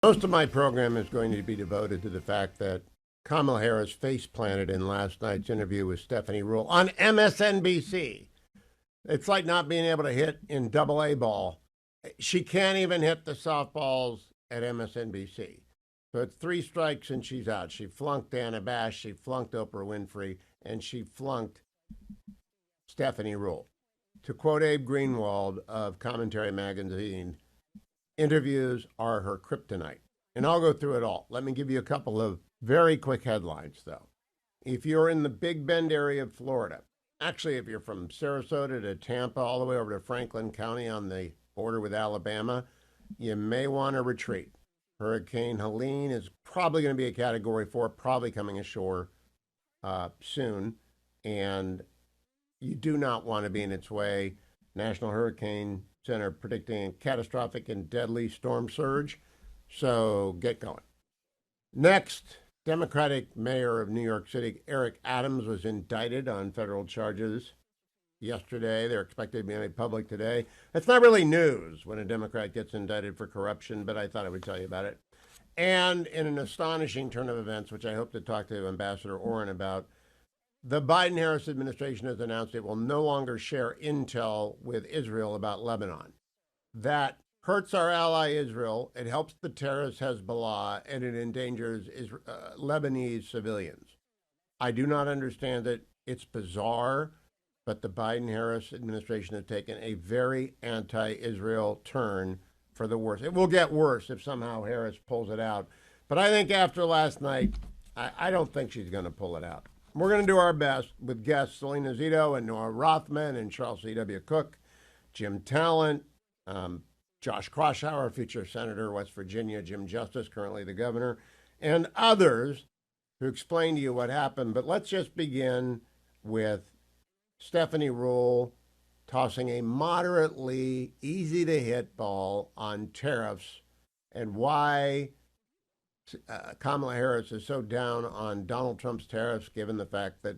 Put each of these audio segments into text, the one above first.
Most of my program is going to be devoted to the fact that Kamala Harris face planted in last night's interview with Stephanie Ruhle on MSNBC. It's like not being able to hit in double A ball. She can't even hit the softballs at MSNBC. So it's 3 strikes and she's out. She flunked Dana Bash, she flunked Oprah Winfrey, and she flunked Stephanie Ruhle. To quote Abe Greenwald of Commentary Magazine, interviews are her kryptonite. And I'll go through it all. Let me give you a couple of very quick headlines, though. If you're in the Big Bend area of Florida, actually, if you're from Sarasota to Tampa, all the way over to Franklin County on the border with Alabama, you may want to retreat. Hurricane Helene is probably going to be a Category 4, probably coming ashore soon. And you do not want to be in its way. National Hurricane Center predicting a catastrophic and deadly storm surge. So get going. Next, Democratic Mayor of New York City, Eric Adams, was indicted on federal charges yesterday. They're expected to be made public today. It's not really news when a Democrat gets indicted for corruption, but I thought I would tell you about it. And in an astonishing turn of events, which I hope to talk to Ambassador Orrin about, the Biden-Harris administration has announced it will no longer share intel with Israel about Lebanon. That hurts our ally Israel, it helps the terrorist Hezbollah, and it endangers Lebanese civilians. I do not understand it. It's bizarre, but the Biden-Harris administration has taken a very anti-Israel turn for the worse. It will get worse if somehow Harris pulls it out. But I think after last night, I don't think she's going to pull it out. We're going to do our best with guests Selena Zito and Nora Rothman and Charles C.W. Cook, Jim Talent, Josh Kroshauer, future Senator, West Virginia, Jim Justice, currently the governor, and others to explain to you what happened. But let's just begin with Stephanie Ruhle tossing a moderately easy-to-hit ball on tariffs and why Kamala Harris is so down on Donald Trump's tariffs, given the fact that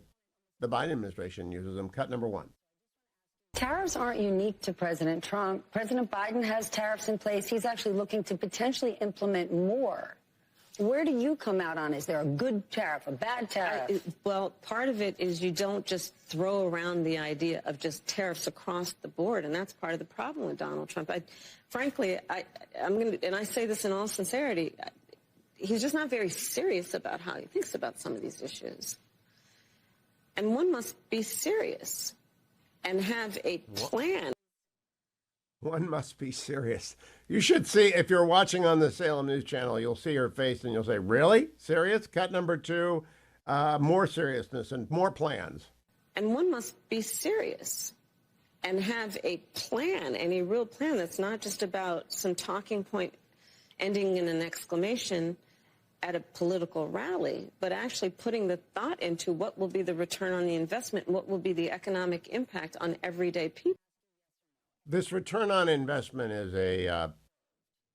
the Biden administration uses them. Cut number 1. Tariffs aren't unique to President Trump. President Biden has tariffs in place. He's actually looking to potentially implement more. Where do you come out on? Is there a good tariff, a bad tariff? Well, part of it is you don't just throw around the idea of just tariffs across the board, and that's part of the problem with Donald Trump. Frankly, I'm going to, and I say this in all sincerity, he's just not very serious about how he thinks about some of these issues. And one must be serious and have a plan. One must be serious. You should see, if you're watching on the Salem News Channel, you'll see her face and you'll say, really? Serious? Cut number 2, more seriousness and more plans. And one must be serious and have a plan, and a real plan that's not just about some talking point ending in an exclamation at a political rally, but actually putting the thought into what will be the return on the investment, what will be the economic impact on everyday people. This return on investment is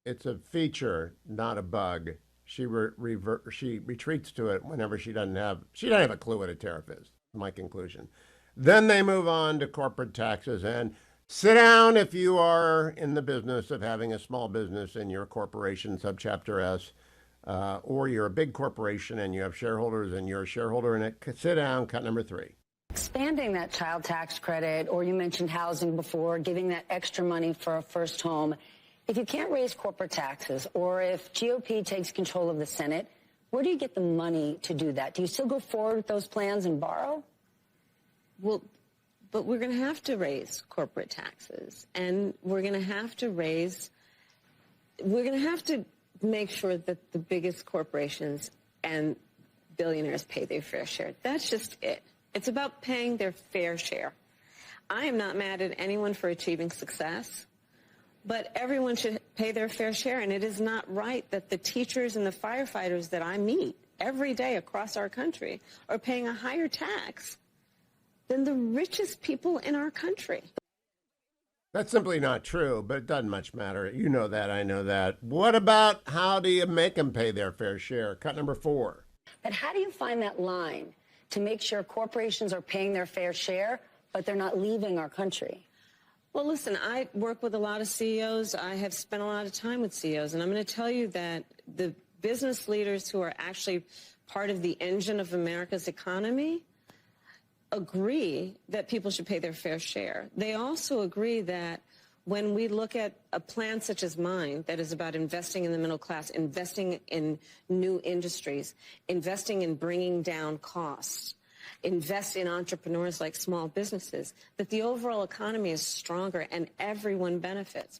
it's a feature, not a bug. She retreats to it whenever she doesn't have a clue what a tariff is. My conclusion. Then they move on to corporate taxes, and sit down if you are in the business of having a small business in your corporation, subchapter S, or you're a big corporation and you have shareholders and you're a shareholder in it. Sit down. Cut number 3. Expanding that child tax credit, or you mentioned housing before, giving that extra money for a first home. If you can't raise corporate taxes, or if GOP takes control of the Senate, where do you get the money to do that? Do you still go forward with those plans and borrow? Well, but we're going to have to raise corporate taxes, and we're going to have to make sure that the biggest corporations and billionaires pay their fair share. That's just it. It's about paying their fair share. I am not mad at anyone for achieving success, but everyone should pay their fair share, and it is not right that the teachers and the firefighters that I meet every day across our country are paying a higher tax than the richest people in our country. That's simply not true, but it doesn't much matter. You know that, I know that. What about how do you make them pay their fair share? Cut number 4. But how do you find that line to make sure corporations are paying their fair share, but they're not leaving our country? Well, listen, I work with a lot of CEOs. I have spent a lot of time with CEOs, and I'm going to tell you that the business leaders who are actually part of the engine of America's economy agree that people should pay their fair share. They also agree that when we look at a plan such as mine that is about investing in the middle class, investing in new industries, investing in bringing down costs, invest in entrepreneurs like small businesses, that the overall economy is stronger and everyone benefits.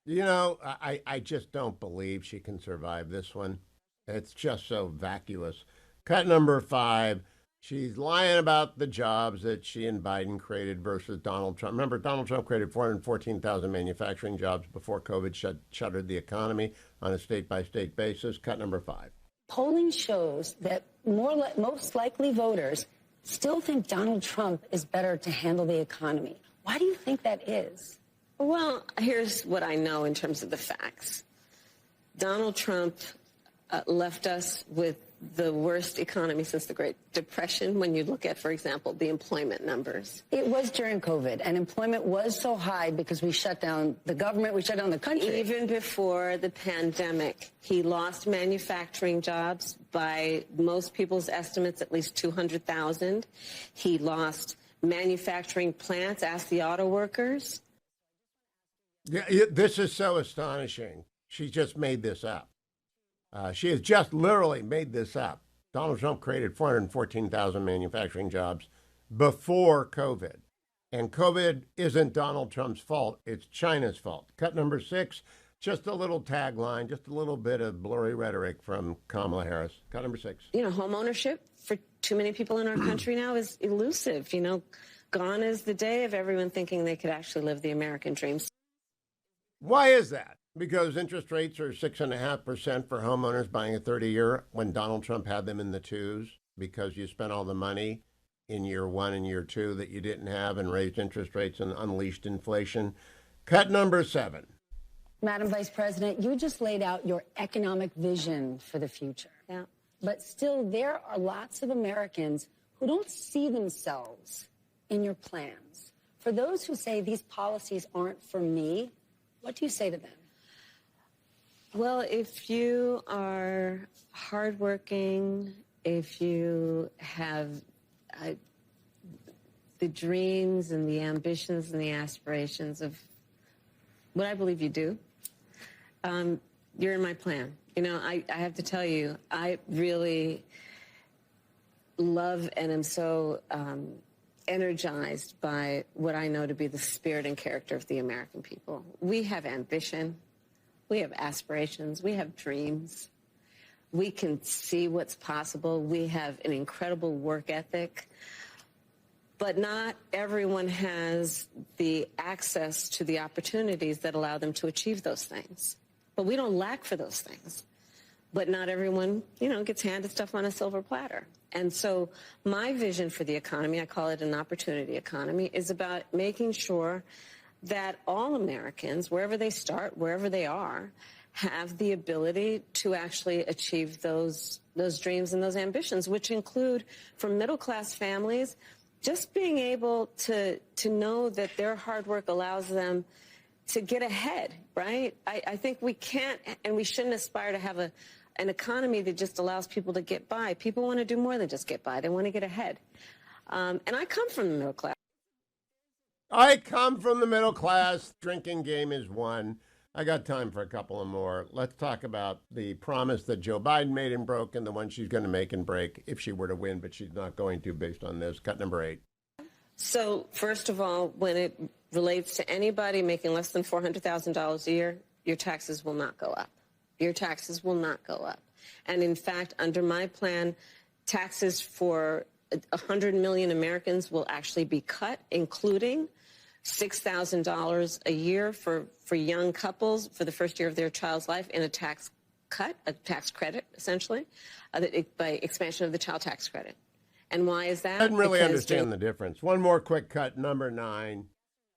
You know, I just don't believe she can survive this one. It's just so vacuous. Cut number 5. She's lying about the jobs that she and Biden created versus Donald Trump. Remember, Donald Trump created 414,000 manufacturing jobs before COVID shuttered the economy on a state-by-state basis. Cut number 5. Polling shows that most likely voters still think Donald Trump is better to handle the economy. Why do you think that is? Well, here's what I know in terms of the facts. Donald Trump left us with the worst economy since the Great Depression when you look at, for example, the employment numbers. It was during COVID, and employment was so high because we shut down the government, we shut down the country. Even before the pandemic, he lost manufacturing jobs by most people's estimates, at least 200,000. He lost manufacturing plants, ask the auto workers. Yeah, this is so astonishing. She just made this up. She has just literally made this up. Donald Trump created 414,000 manufacturing jobs before COVID. And COVID isn't Donald Trump's fault. It's China's fault. Cut number 6, just a little tagline, just a little bit of blurry rhetoric from Kamala Harris. Cut number 6. You know, home ownership for too many people in our country now is elusive. You know, gone is the day of everyone thinking they could actually live the American dream. Why is that? Because interest rates are 6.5% for homeowners buying a 30-year when Donald Trump had them in the 2s because you spent all the money in year 1 and year 2 that you didn't have and raised interest rates and unleashed inflation. Cut number 7. Madam Vice President, you just laid out your economic vision for the future. Yeah. But still, there are lots of Americans who don't see themselves in your plans. For those who say these policies aren't for me, what do you say to them? Well, if you are hardworking, if you have the dreams and the ambitions and the aspirations of what I believe you do, you're in my plan. You know, I have to tell you, I really love and am so energized by what I know to be the spirit and character of the American people. We have ambition. We have aspirations. We have dreams. We can see what's possible. We have an incredible work ethic. But not everyone has the access to the opportunities that allow them to achieve those things. But we don't lack for those things. But not everyone, you know, gets handed stuff on a silver platter. And so my vision for the economy, I call it an opportunity economy, is about making sure that all Americans, wherever they start, wherever they are, have the ability to actually achieve those dreams and those ambitions, which include, for middle-class families, just being able to know that their hard work allows them to get ahead, right? I think we can't and we shouldn't aspire to have an economy that just allows people to get by. People want to do more than just get by. They want to get ahead. And I come from the middle class. I come from the middle class. Drinking game is one. I got time for a couple of more. Let's talk about the promise that Joe Biden made and broke and the one she's going to make and break if she were to win, but she's not going to based on this. Cut number 8. So, first of all, when it relates to anybody making less than $400,000 a year, your taxes will not go up. Your taxes will not go up. And in fact, under my plan, taxes for 100 million Americans will actually be cut, including $6,000 a year for young couples for the first year of their child's life in a tax cut, a tax credit, essentially, by expansion of the child tax credit. And why is that? I didn't really understand the difference. One more quick cut, number 9.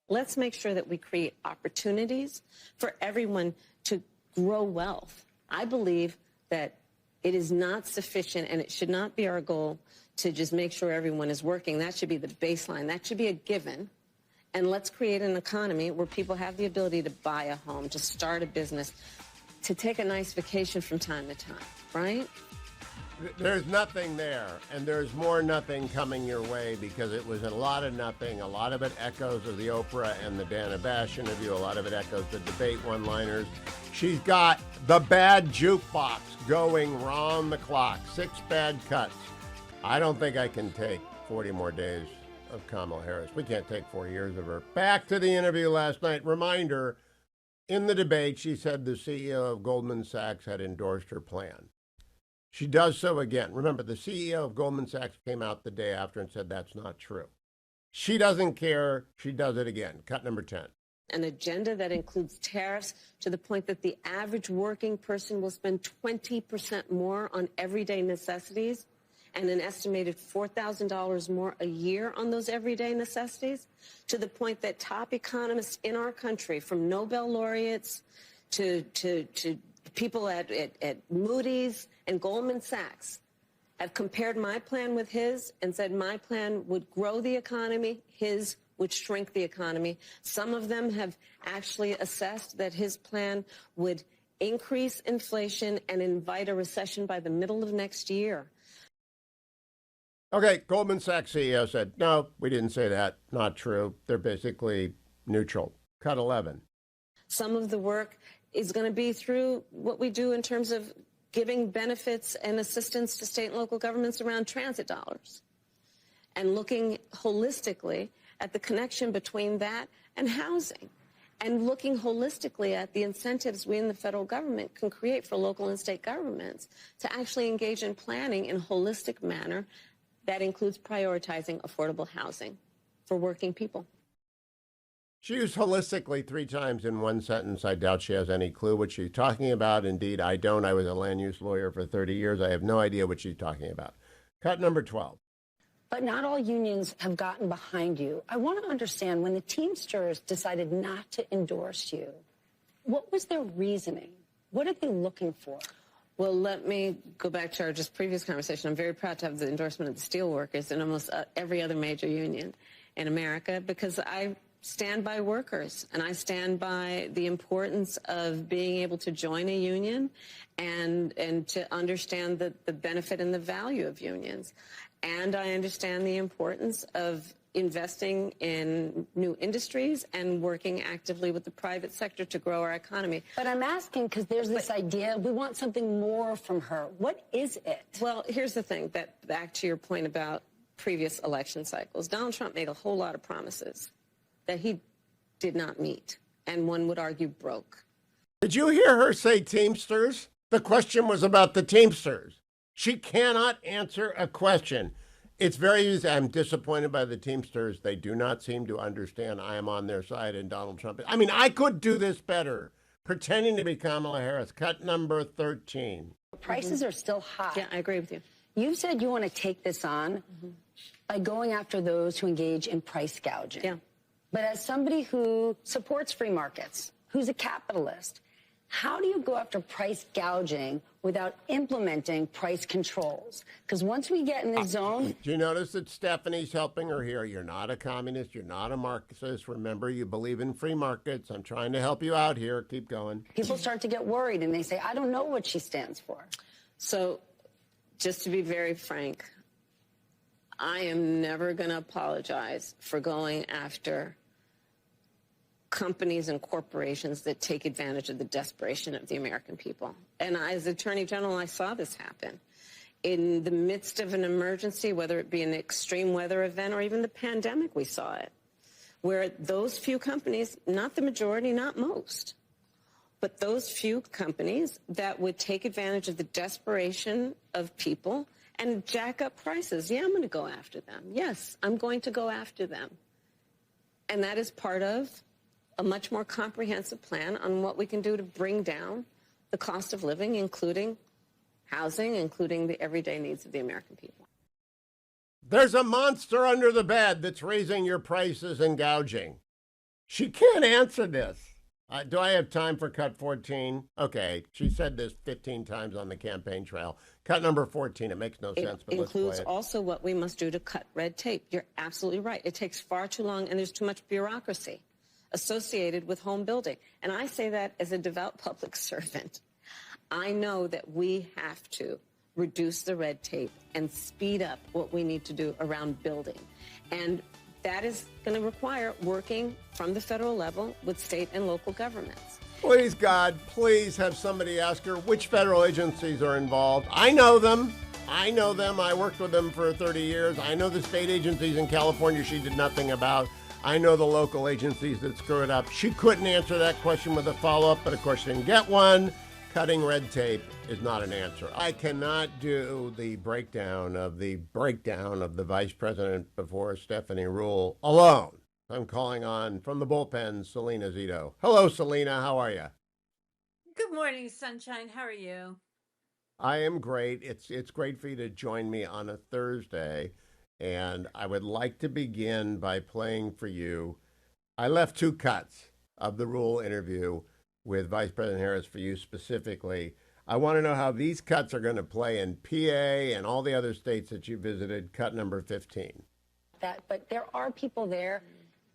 Let's make sure that we create opportunities for everyone to grow wealth. I believe that it is not sufficient, and it should not be our goal to just make sure everyone is working. That should be the baseline. That should be a given. And let's create an economy where people have the ability to buy a home, to start a business, to take a nice vacation from time to time, right? There's nothing there, and there's more nothing coming your way because it was a lot of nothing. A lot of it echoes of the Oprah and the Dana Bash interview. A lot of it echoes the debate one-liners. She's got the bad jukebox going round the clock. 6 bad cuts. I don't think I can take 40 more days of Kamala Harris. We can't take 4 years of her. Back to the interview last night. Reminder, in the debate, she said the CEO of Goldman Sachs had endorsed her plan. She does so again. Remember, the CEO of Goldman Sachs came out the day after and said that's not true. She doesn't care. She does it again. Cut number 10. An agenda that includes tariffs to the point that the average working person will spend 20% more on everyday necessities and an estimated $4,000 more a year on those everyday necessities, to the point that top economists in our country, from Nobel laureates to people at Moody's and Goldman Sachs, have compared my plan with his and said my plan would grow the economy, his would shrink the economy. Some of them have actually assessed that his plan would increase inflation and invite a recession by the middle of next year. Okay, Goldman Sachs CEO said, no, we didn't say that. Not true. They're basically neutral. Cut 11. Some of the work is going to be through what we do in terms of giving benefits and assistance to state and local governments around transit dollars, and looking holistically at the connection between that and housing, and looking holistically at the incentives we in the federal government can create for local and state governments to actually engage in planning in a holistic manner that includes prioritizing affordable housing for working people. She used holistically 3 times in one sentence. I doubt she has any clue what she's talking about. Indeed, I don't. I was a land use lawyer for 30 years. I have no idea what she's talking about. Cut number 12. But not all unions have gotten behind you. I want to understand, when the Teamsters decided not to endorse you, what was their reasoning? What are they looking for? Well, let me go back to our just previous conversation. I'm very proud to have the endorsement of the steelworkers and almost every other major union in America, because I stand by workers and I stand by the importance of being able to join a union and to understand the benefit and the value of unions. And I understand the importance of investing in new industries and working actively with the private sector to grow our economy. But I'm asking because there's this idea we want something more from her. What is it? Well, here's the thing, that back to your point about previous election cycles, Donald Trump made a whole lot of promises that he did not meet, and one would argue broke. Did you hear her say Teamsters? The question was about the Teamsters. She cannot answer a question. It's very easy. I'm disappointed by the Teamsters. They do not seem to understand I am on their side and Donald Trump. I mean, I could do this better, pretending to be Kamala Harris. Cut number 13. Prices are still high. Yeah, I agree with you. You said you want to take this on by going after those who engage in price gouging. Yeah. But as somebody who supports free markets, who's a capitalist, how do you go after price gouging without implementing price controls? Because once we get in this zone... Do you notice that Stephanie's helping her here? You're not a communist. You're not a Marxist. Remember, you believe in free markets. I'm trying to help you out here. Keep going. People start to get worried and they say, I don't know what she stands for. So, just to be very frank, I am never going to apologize for going after companies and corporations that take advantage of the desperation of the American people. And as Attorney General, I saw this happen. In the midst of an emergency, whether it be an extreme weather event or even the pandemic, we saw it, where those few companies, not the majority, not most, but those few companies that would take advantage of the desperation of people and jack up prices. Yeah, I'm going to go after them. Yes, I'm going to go after them. And that is part of a much more comprehensive plan on what we can do to bring down the cost of living, including housing, including the everyday needs of the American people. There's a monster under the bed that's raising your prices and gouging. She can't answer this. Do I have time for cut 14? Okay, she said this 15 times on the campaign trail. Cut number 14, it makes no sense, but let's play Includes it. also what we must do to cut red tape. You're absolutely right. It takes far too long, and there's too much bureaucracy associated with home building. And I say that as a devout public servant. I know that we have to reduce the red tape and speed up what we need to do around building. And that is going to require working from the federal level with state and local governments. Please, God, please have somebody ask her which federal agencies are involved. I know them. I worked with them for 30 years. I know the state agencies in California she did nothing about. I know the local agencies that screw it up. She couldn't answer that question with a follow-up, but of course she didn't get one. Cutting red tape is not an answer. I cannot do the breakdown of the vice president before Stephanie Ruhle alone. I'm calling on, from the bullpen, Selena Zito. Hello, Selena. How are you? Good morning, Sunshine. How are you? I am great. It's great for you to join me on a Thursday, and I would like to begin by playing for you. I left two cuts of the Ruhle interview with Vice President Harris for you specifically. I want to know how these cuts are going to play in PA and all the other states that you visited. Cut number 15. But there are people there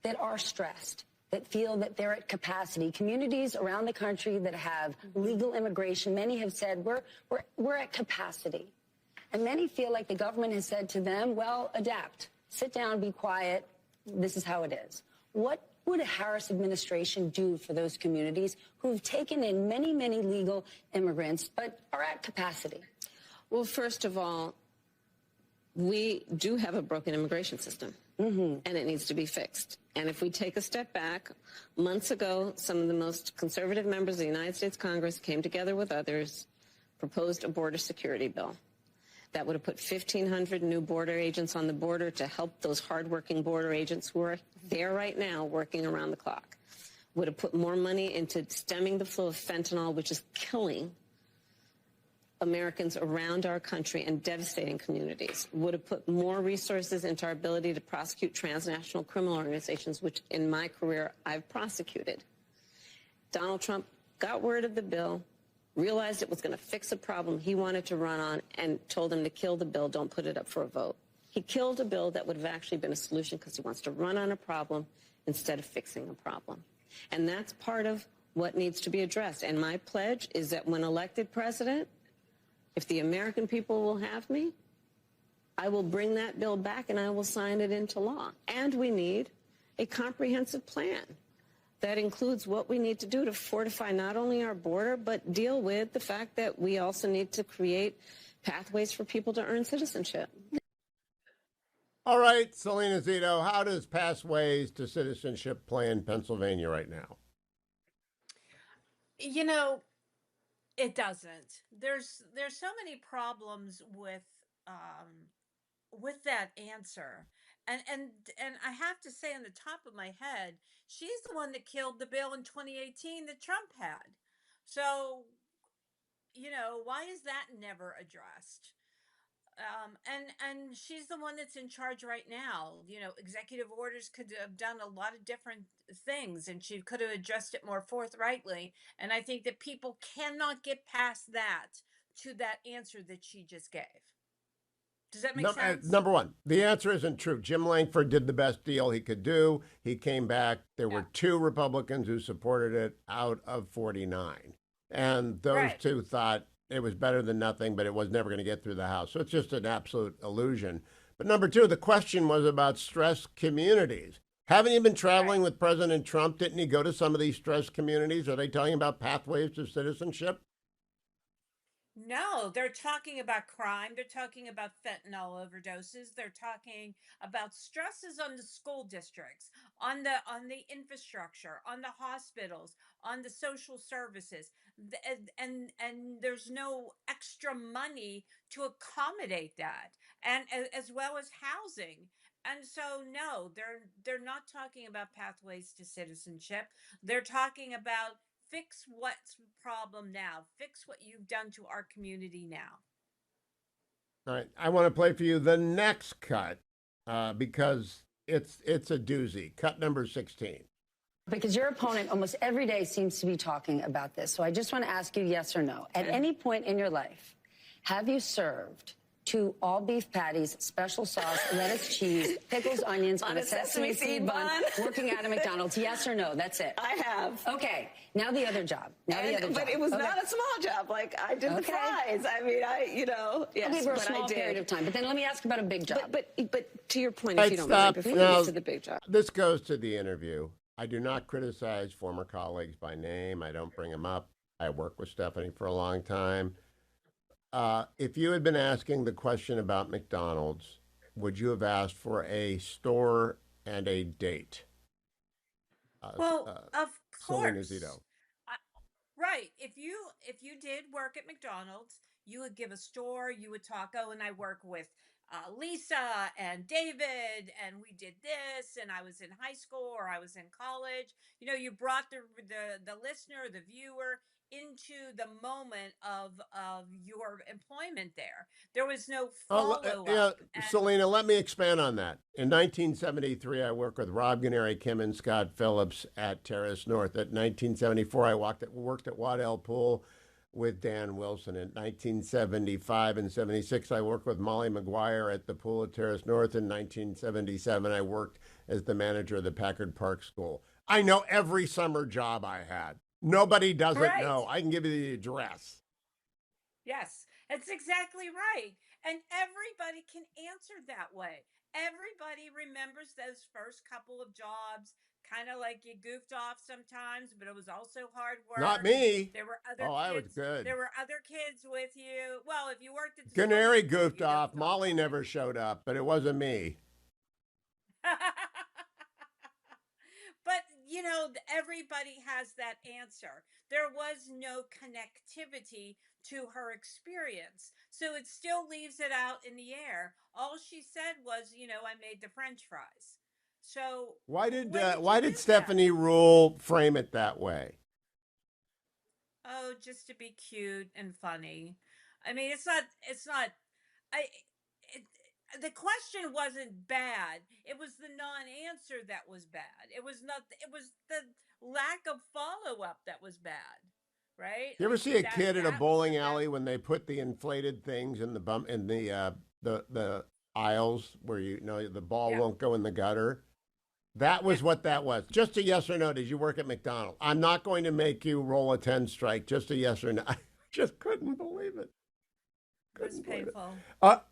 that are stressed, that feel that they're at capacity. Communities around the country that have legal immigration, many have said, we're at capacity. And many feel like the government has said to them, well, adapt, sit down, be quiet. This is how it is. What would a Harris administration do for those communities who've taken in many, many legal immigrants but are at capacity? Well, first of all, we do have a broken immigration system, and it needs to be fixed. And if we take a step back, months ago, some of the most conservative members of the United States Congress came together with others, proposed a border security bill that would have put 1,500 new border agents on the border to help those hardworking border agents who are there right now working around the clock. Would have put more money into stemming the flow of fentanyl, which is killing Americans around our country and devastating communities. Would have put more resources into our ability to prosecute transnational criminal organizations, which in my career I've prosecuted. Donald Trump got word of the bill, realized it was going to fix a problem he wanted to run on, and told him to kill the bill, don't put it up for a vote. He killed a bill that would have actually been a solution because he wants to run on a problem instead of fixing a problem. And that's part of what needs to be addressed. And my pledge is that when elected president, if the American people will have me, I will bring that bill back and I will sign it into law. And we need a comprehensive plan that includes what we need to do to fortify not only our border, but deal with the fact that we also need to create pathways for people to earn citizenship. All right, Selena Zito, how does pathways to citizenship play in Pennsylvania right now? You know, it doesn't. There's so many problems with that answer. And I have to say on the top of my head, she's the one that killed the bill in 2018 that Trump had. So, why is that never addressed? And she's the one that's in charge right now. Executive orders could have done a lot of different things, and she could have addressed it more forthrightly. And I think that people cannot get past that answer that she just gave. Does that make sense? Number one, the answer isn't true. Jim Langford did the best deal he could do. He came back. There were two Republicans who supported it out of 49. And those two thought it was better than nothing, but it was never going to get through the House. So it's just an absolute illusion. But number two, the question was about stressed communities. Haven't you been traveling with President Trump? Didn't he go to some of these stressed communities? Are they talking about pathways to citizenship? No, they're talking about crime. They're talking about fentanyl overdoses. They're talking about stresses on the school districts, on the infrastructure, on the hospitals, on the social services. And there's no extra money to accommodate that. And as well as housing. And so no, they're not talking about pathways to citizenship. They're talking about fix what's the problem now. Fix what you've done to our community now. All right, I want to play for you the next cut because it's a doozy. Cut number 16. Because your opponent almost every day seems to be talking about this. So I just want to ask you yes or no. At any point in your life, have you served 2 all-beef patties, special sauce, lettuce, cheese, pickles, onions on a sesame seed bun, working at a McDonald's? Yes or no? That's it. I have. Okay. Now the other job. But it was not a small job. Like, I did the fries. I mean, yes. Okay, for a but small I did. period of time. But then let me ask about a big job. But to your point, Right, if you don't stop. mind, before we Now, get to the big job. this goes to the interview. I do not criticize former colleagues by name. I don't bring them up. I worked with Stephanie for a long time. If you had been asking the question about McDonald's, would you have asked for a store and a date? Well, of Selena course. Zito. Right. If you did work at McDonald's, you would give a store. You would talk. Oh, and I work with Lisa and David, and we did this, and I was in high school or I was in college. You brought the listener, the viewer, into the moment of your employment there. There was no Oh, follow yeah, up. And Selena, let me expand on that. In 1973, I worked with Rob Gennari, Kim, and Scott Phillips at Terrace North. At 1974, I worked at Waddell Pool with Dan Wilson. In 1975 and 76, I worked with Molly McGuire at the pool at Terrace North. In 1977, I worked as the manager of the Packard Park School. I know every summer job I had. Nobody doesn't right. know. I can give you the address. Yes, that's exactly right. And everybody can answer that way. Everybody remembers those first couple of jobs, kind of like you goofed off sometimes, but it was also hard Not work. me. There were other Oh, I was kids. good. There were other kids with you. Well, if you worked at the school Gennari district, goofed you off. goofed Molly off. never showed up, but it wasn't me. But everybody has that answer. There was no connectivity to her experience, so it still leaves it out in the air. All she said was, I made the French fries. So Why you did do that? Stephanie Rule frame it that way? Oh, just to be cute and funny. I mean, it's not. It's not. I. It, the question wasn't bad. It was the non-answer that was bad. It was not. It was the lack of follow-up that was bad. Right? You ever Like see a that. kid at a That was the bowling bad. alley when they put the inflated things in the aisles where the ball Yeah. won't go in the gutter? That was Yeah. what that was. Just a yes or no. Did you work at McDonald's? I'm not going to make you roll a 10 strike. Just a yes or no. I just couldn't believe it. It was Couldn't believe it. painful.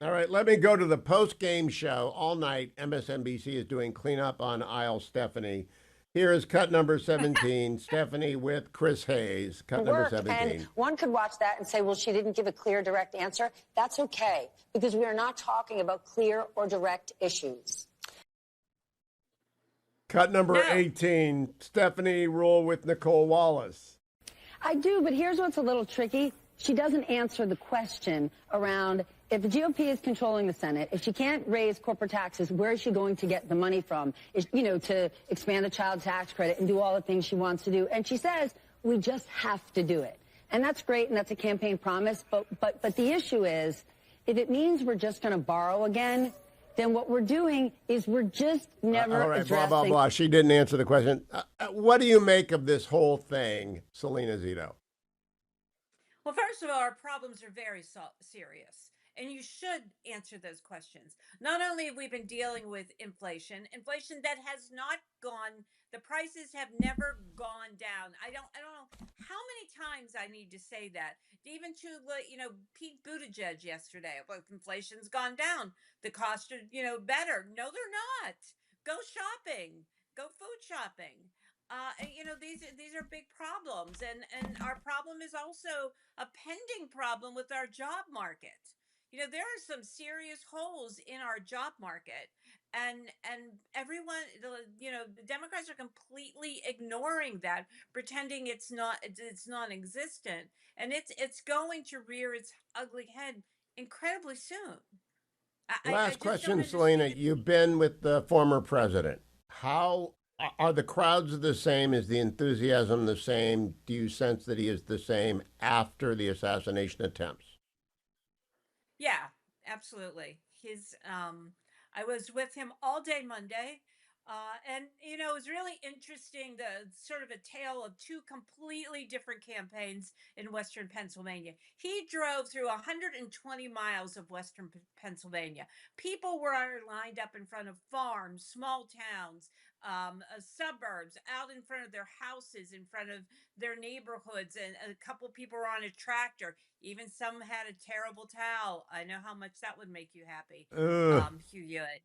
All right, let me go to the post-game show. All night, MSNBC is doing cleanup on aisle Stephanie. Here is cut number 17, Stephanie with Chris Hayes. Cut number Work, 17. and one could watch that and say, well, she didn't give a clear, direct answer. That's okay, because we are not talking about clear or direct issues. Cut number No. 18, Stephanie Rule with Nicole Wallace. I do, but here's what's a little tricky. She doesn't answer the question around if the GOP is controlling the Senate, if she can't raise corporate taxes, where is she going to get the money from? To expand the child tax credit and do all the things she wants to do. And she says, we just have to do it. And that's great, and that's a campaign promise. But the issue is, if it means we're just going to borrow again, then what we're doing is we're just never All right, addressing. blah, blah, blah. She didn't answer the question. What do you make of this whole thing, Selena Zito? Well, first of all, our problems are very serious, and you should answer those questions. Not only have we been dealing with inflation that has not gone, the prices have never gone down. I don't know how many times I need to say that. Even to Pete Buttigieg yesterday, well, inflation's gone down. The costs are better. No, they're not. Go shopping. Go food shopping. These are big problems, and our problem is also a pending problem with our job market. There are some serious holes in our job market, and everyone, the Democrats are completely ignoring that, pretending it's non-existent, and it's going to rear its ugly head incredibly soon. I Last just don't question, Selena. understand. You've been with the former president. How are the crowds the same? Is the enthusiasm the same? Do you sense that he is the same after the assassination attempts? Yeah, absolutely. I was with him all day Monday. And it was really interesting, the sort of a tale of two completely different campaigns in Western Pennsylvania. He drove through 120 miles of Western Pennsylvania. People were lined up in front of farms, small towns, suburbs, out in front of their houses, in front of their neighborhoods, and a couple people were on a tractor. Even some had a terrible towel. I know how much that would make you happy, Ugh. Hugh Hewitt.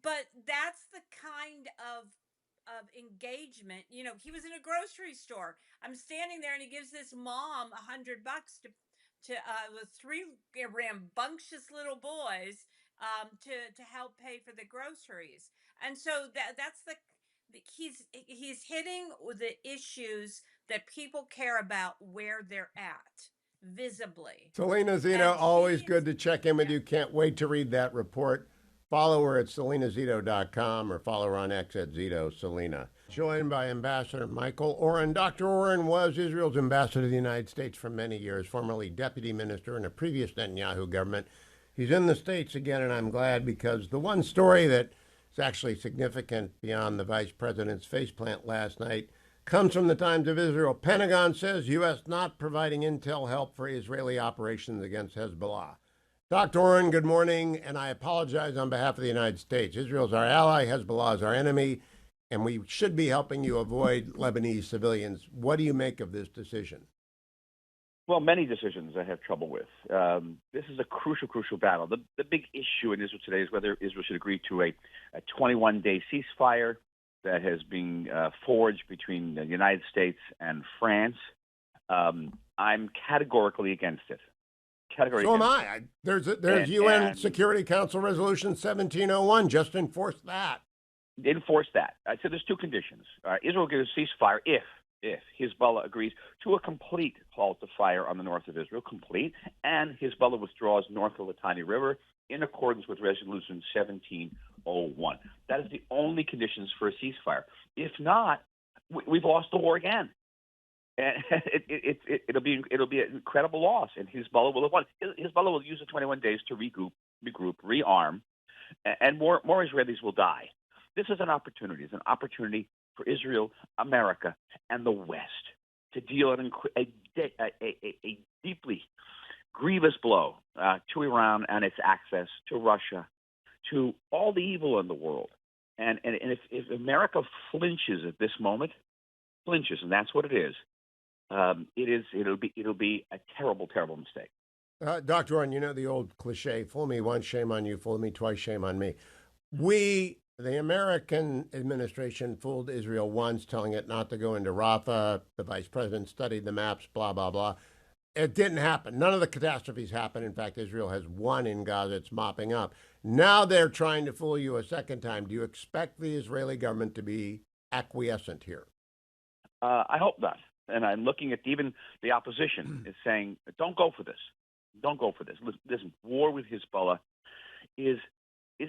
But that's the kind of engagement. He was in a grocery store. I'm standing there, and he gives this mom $100 to with three rambunctious little boys, to help pay for the groceries. And so that's he's hitting the issues that people care about, where they're at, visibly. Selena Zito, And always he good is, to check in with yeah. you. Can't wait to read that report. Follow her at selenazito.com or follow her on X at Zito Selena. Joined by Ambassador Michael Oren. Dr. Oren was Israel's ambassador to the United States for many years, formerly deputy minister in a previous Netanyahu government. He's in the States again, and I'm glad, because the one story that is actually significant beyond the vice president's faceplant last night comes from the Times of Israel. Pentagon says U.S. not providing intel help for Israeli operations against Hezbollah. Dr. Oren, good morning, and I apologize on behalf of the United States. Israel's our ally, Hezbollah is our enemy, and we should be helping you avoid Lebanese civilians. What do you make of this decision? Well, many decisions I have trouble with. This is a crucial battle. The big issue in Israel today is whether Israel should agree to a 21-day ceasefire that has been forged between the United States and France. I'm categorically against it. So am I. There's UN Security Council Resolution 1701. Just enforce that. Enforce that. I said there's two conditions. Israel gives a ceasefire if Hezbollah agrees to a complete halt to fire on the north of Israel, complete, and Hezbollah withdraws north of the Litani River in accordance with Resolution 1701. That is the only conditions for a ceasefire. If not, we've lost the war again. And it'll be an incredible loss, and Hezbollah will have won. Hezbollah will use the 21 days to regroup, rearm, and more Israelis will die. This is an opportunity. It's an opportunity for Israel, America, and the West to deal a deeply grievous blow to Iran and its access to Russia, to all the evil in the world. And if America flinches at this moment, and that's what it is. It'll be a terrible mistake. Dr. Oren, you know the old cliche, fool me once, shame on you, fool me twice, shame on me. The American administration, fooled Israel once, telling it not to go into Rafah. The vice president studied the maps, blah, blah, blah. It didn't happen. None of the catastrophes happened. In fact, Israel has won in Gaza. It's mopping up. Now they're trying to fool you a second time. Do you expect the Israeli government to be acquiescent here? I hope not. And I'm looking at even the opposition is saying, don't go for this. Don't go for this. Listen, war with Hezbollah is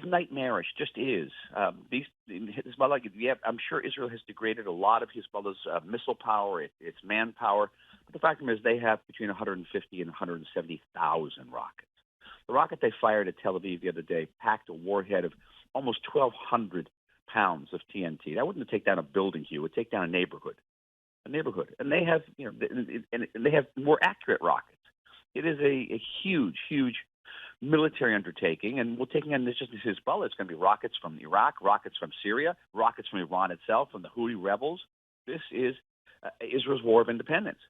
nightmarish, just is. Hezbollah, I'm sure Israel has degraded a lot of Hezbollah's missile power, its manpower. But the fact is they have between 150 and 170,000 rockets. The rocket they fired at Tel Aviv the other day packed a warhead of almost 1,200 pounds of TNT. That wouldn't take down a building, Hugh. It would take down a neighborhood. And they have, and they have more accurate rockets. It is a huge military undertaking, and we're taking on this just Hezbollah. It's going to be rockets from Iraq, rockets from Syria, rockets from Iran itself, from the Houthi rebels. This is Israel's war of independence.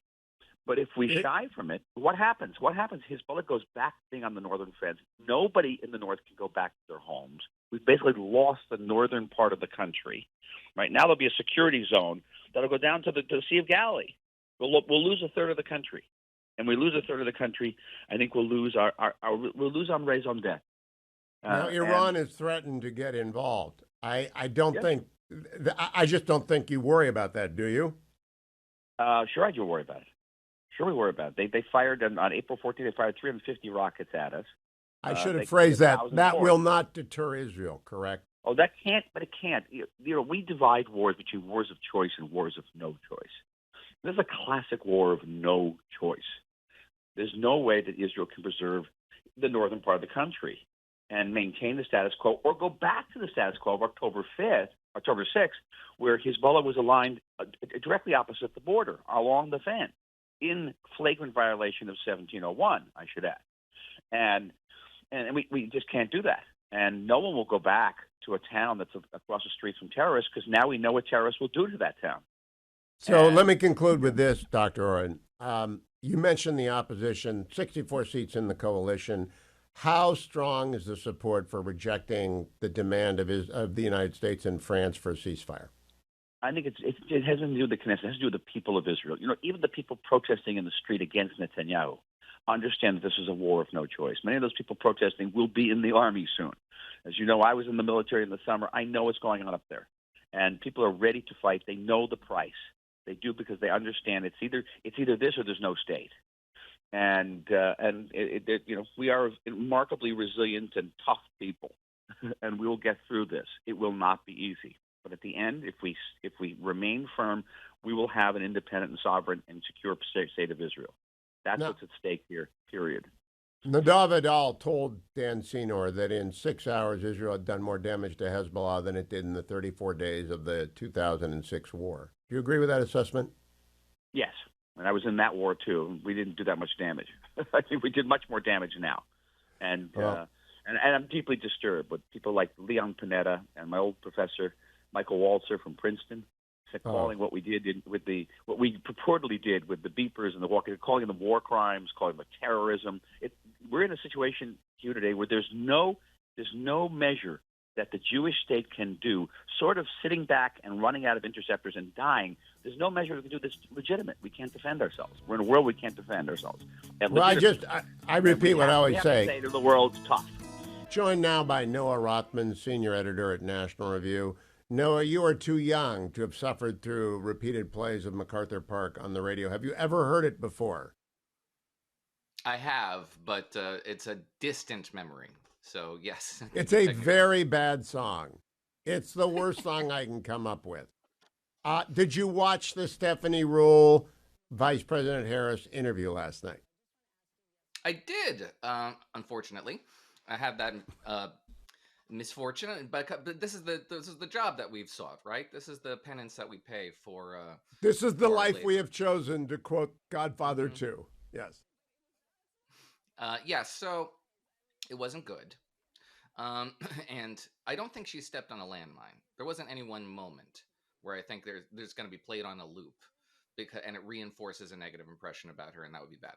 But if we shy from it, what happens? Hezbollah goes back to being on the northern fence. Nobody in the north can go back to their homes. We've basically lost the northern part of the country. Right now, there'll be a security zone that'll go down to the Sea of Galilee. We'll lose a third of the country, and we lose a third of the country. I think we'll lose we'll lose our raison d'etre. Now, Iran is threatened to get involved. I just don't think you worry about that, do you? Sure, I do worry about it. Sure, we worry about it. They fired on April 14th. They fired 350 rockets at us. I should have phrased that. That more. Will not deter Israel, correct? Oh, that can't, but it can't. We divide wars between wars of choice and wars of no choice. This is a classic war of no choice. There's no way that Israel can preserve the northern part of the country. and maintain the status quo, or go back to the status quo of October 6th, where Hezbollah was aligned directly opposite the border, along the fence, in flagrant violation of 1701, I should add. And we just can't do that. And no one will go back to a town that's across the street from terrorists, because now we know what terrorists will do to that town. So let me conclude with this, Dr. Oren. You mentioned the opposition, 64 seats in the coalition. How strong is the support for rejecting the demand of the United States and France for a ceasefire? I think it has nothing to do with the Knesset. It has to do with the people of Israel. Even the people protesting in the street against Netanyahu understand that this is a war of no choice. Many of those people protesting will be in the army soon. As you know, I was in the military in the summer. I know what's going on up there. And people are ready to fight. They know the price. They do, because they understand it's either this or there's no state. And we are remarkably resilient and tough people, and we will get through this. It will not be easy. But at the end, if we remain firm, we will have an independent and sovereign and secure state of Israel. That's what's at stake here, period. Nadav Adal told Dan Senor that in 6 hours, Israel had done more damage to Hezbollah than it did in the 34 days of the 2006 war. Do you agree with that assessment? Yes. And I was in that war, too. We didn't do that much damage. I think we did much more damage now. And I'm deeply disturbed with people like Leon Panetta and my old professor, Michael Walzer from Princeton, calling what we purportedly did with the beepers and the walkie, calling them war crimes, calling them terrorism. We're in a situation here today where there's no measure that the Jewish state can do, sort of sitting back and running out of interceptors and dying. There's no measure we can do that's legitimate. We can't defend ourselves. We're in a world we can't defend ourselves. Well, I repeat what I always say. Say to the world, tough. Joined now by Noah Rothman, senior editor at National Review. Noah, you are too young to have suffered through repeated plays of MacArthur Park on the radio. Have you ever heard it before? I have, but it's a distant memory. So, yes. It's a very bad song. It's the worst song I can come up with. Did you watch the Stephanie Ruhle, Vice President Harris interview last night? I did, unfortunately. I have that misfortune, but this is the job that we've sought, right? This is the penance that we pay for. This is the life we have chosen, to quote Godfather 2. Yes. So it wasn't good, and I don't think she stepped on a landmine. There wasn't any one moment where I think there's going to be played on a loop, and it reinforces a negative impression about her, and that would be bad.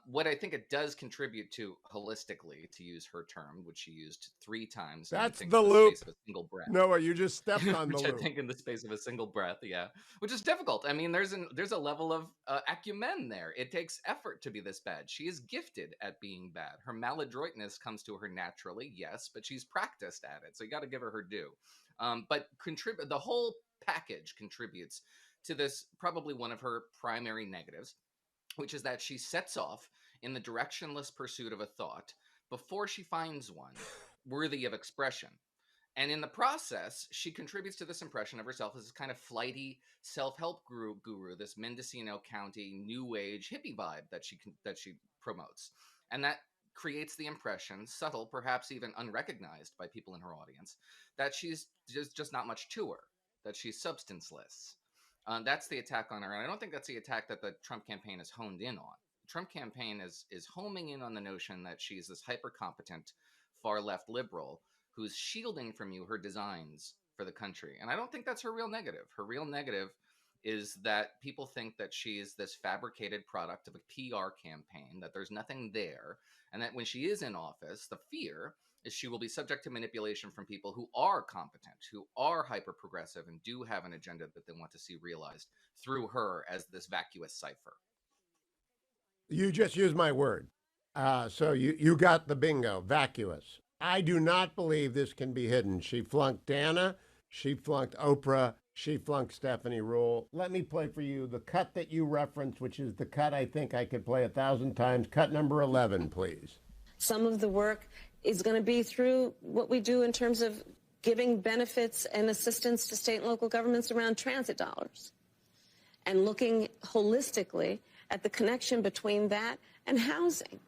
What I think it does contribute to, holistically, to use her term, which she used 3 times. That's the loop. Space of a single breath. Noah, you just stepped on the which loop. I think in the space of a single breath, yeah. Which is difficult. I mean, there's a level of acumen there. It takes effort to be this bad. She is gifted at being bad. Her maladroitness comes to her naturally, yes, but she's practiced at it. So you got to give her due. But the whole package contributes to this, probably one of her primary negatives, which is that she sets off in the directionless pursuit of a thought before she finds one worthy of expression. And in the process, she contributes to this impression of herself as this kind of flighty self-help guru, this Mendocino County new age hippie vibe that she promotes. And that creates the impression, subtle, perhaps even unrecognized by people in her audience, that she's just not much to her, that she's substanceless. That's the attack on her. And I don't think that's the attack that the Trump campaign has honed in on. The Trump campaign is homing in on the notion that she's this hyper-competent, far-left liberal who's shielding from you her designs for the country. And I don't think that's her real negative. Her real negative is that people think that she's this fabricated product of a PR campaign, that there's nothing there, and that when she is in office, the fear is she will be subject to manipulation from people who are competent, who are hyper-progressive, and do have an agenda that they want to see realized through her as this vacuous cipher. You just used my word. So you got the bingo, vacuous. I do not believe this can be hidden. She flunked Dana. She flunked Oprah. She flunked Stephanie Ruhle. Let me play for you the cut that you referenced, which is the cut I think I could play 1,000 times. Cut number 11, please. Some of the work is going to be through what we do in terms of giving benefits and assistance to state and local governments around transit dollars, and looking holistically at the connection between that and housing.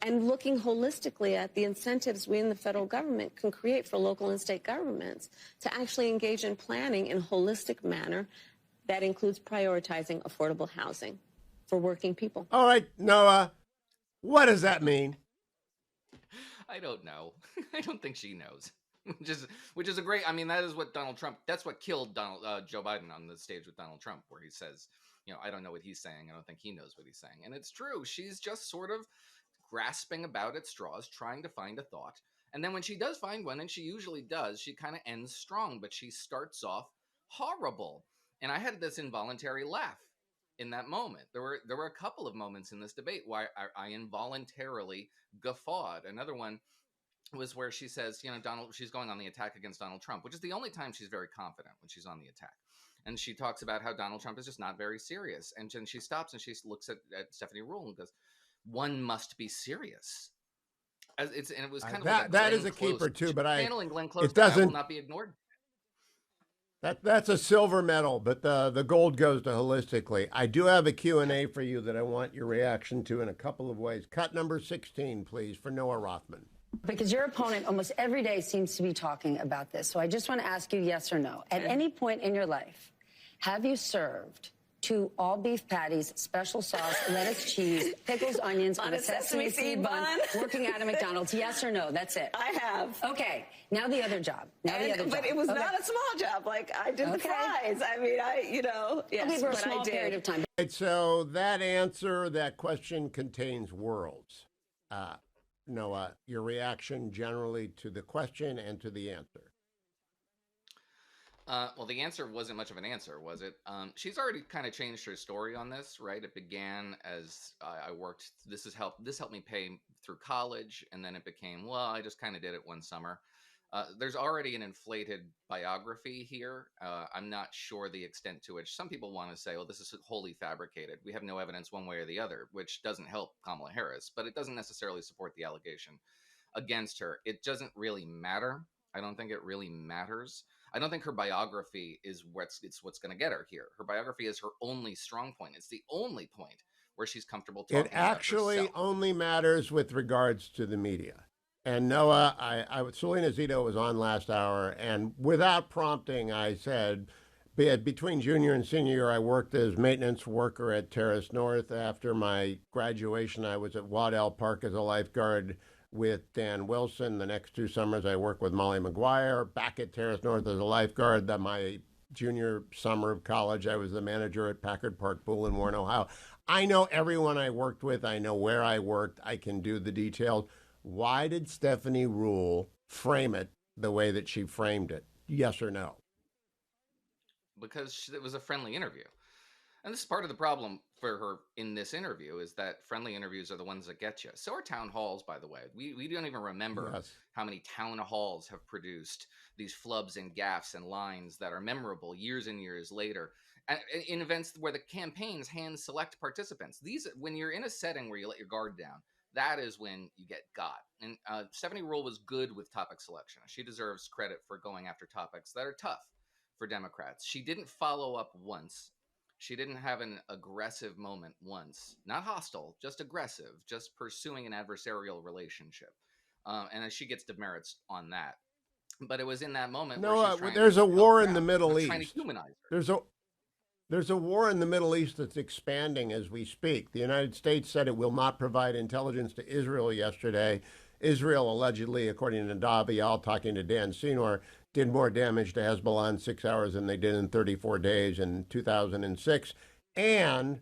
and looking holistically at the incentives we in the federal government can create for local and state governments to actually engage in planning in a holistic manner that includes prioritizing affordable housing for working people. All right, Noah, what does that mean? I don't know. I don't think she knows. Which is a great. I mean, that is what Donald Trump. That's what killed Joe Biden on the stage with Donald Trump, where he says, I don't know what he's saying. I don't think he knows what he's saying, and it's true. She's just sort of grasping about at straws, trying to find a thought, and then when she does find one, and she usually does, she kind of ends strong, but she starts off horrible. And I had this involuntary laugh in that moment. There were a couple of moments in this debate where I involuntarily guffawed. Another one was where she says, she's going on the attack against Donald Trump, which is the only time she's very confident, when she's on the attack. And she talks about how Donald Trump is just not very serious. And then she stops and she looks at Stephanie Rule and goes, one must be serious. And it was kind of that is a keeper too, but channeling Glenn Close, it doesn't will not be ignored. That's a silver medal, but the gold goes to holistically. I do have a Q&A for you that I want your reaction to in a couple of ways. Cut number 16, please, for Noah Rothman. Because your opponent almost every day seems to be talking about this. So I just want to ask you yes or no. At any point in your life, have you served 2 all-beef patties, special sauce, lettuce, cheese, pickles, onions on a sesame seed bun, working out at McDonald's? Yes or no? That's it. I have. Okay. Now the other job. But it was not a small job. Like, I did the fries. I mean, yes, okay, for a but small I did. period of time. Right, so that question contains worlds. Noah, your reaction generally to the question and to the answer. Well, the answer wasn't much of an answer, was it? She's already kind of changed her story on this, right? It began as I worked. This helped me pay through college, and then it became, well, I just kind of did it one summer. There's already an inflated biography here. I'm not sure the extent to which some people want to say, well, this is wholly fabricated. We have no evidence one way or the other, which doesn't help Kamala Harris, but it doesn't necessarily support the allegation against her. It doesn't really matter. I don't think it really matters. I don't think her biography is what's going to get her here. Her biography is her only strong point. It's the only point where she's comfortable talking It actually about herself. only matters with regards to the media. And Noah, Selena Zito was on last hour, and without prompting, I said, between junior and senior year, I worked as maintenance worker at Terrace North. After my graduation, I was at Waddell Park as a lifeguard with Dan Wilson. The next 2 summers, I worked with Molly McGuire. Back at Terrace North as a lifeguard. My junior summer of college, I was the manager at Packard Park Pool in Warren, Ohio. I know everyone I worked with. I know where I worked. I can do the details. Why did Stephanie Rule frame it the way that she framed it? Yes or no? Because it was a friendly interview. And this is part of the problem for her in this interview, is that friendly interviews are the ones that get you. So are town halls, by the way. We don't even remember how many town halls have produced these flubs and gaffes and lines that are memorable years and years later. In events where the campaigns hand select participants. When you're in a setting where you let your guard down, that is when you get got. And Stephanie Rule was good with topic selection. She deserves credit for going after topics that are tough for Democrats. She didn't follow up once. She didn't have an aggressive moment once. Not hostile, just aggressive, just pursuing an adversarial relationship. And she gets demerits on that. But it was in that moment where she's there's a war in the Middle East. Trying to humanize her. There's a war in the Middle East that's expanding as we speak. The United States said it will not provide intelligence to Israel yesterday. Israel allegedly, according to Davial, talking to Dan Senor, did more damage to Hezbollah in 6 hours than they did in 34 days in 2006. And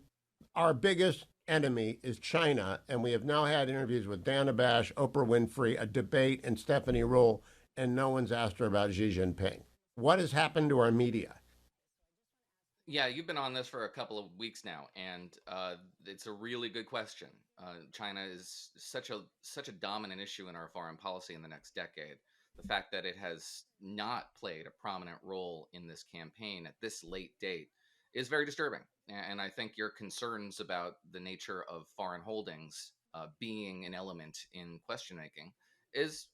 our biggest enemy is China. And we have now had interviews with Dana Bash, Oprah Winfrey, a debate, and Stephanie Rule, and no one's asked her about Xi Jinping. What has happened to our media? Yeah, you've been on this for a couple of weeks now, and it's a really good question. China is such a dominant issue in our foreign policy in the next decade. The fact that it has not played a prominent role in this campaign at this late date is very disturbing. And I think your concerns about the nature of foreign holdings being an element in question making is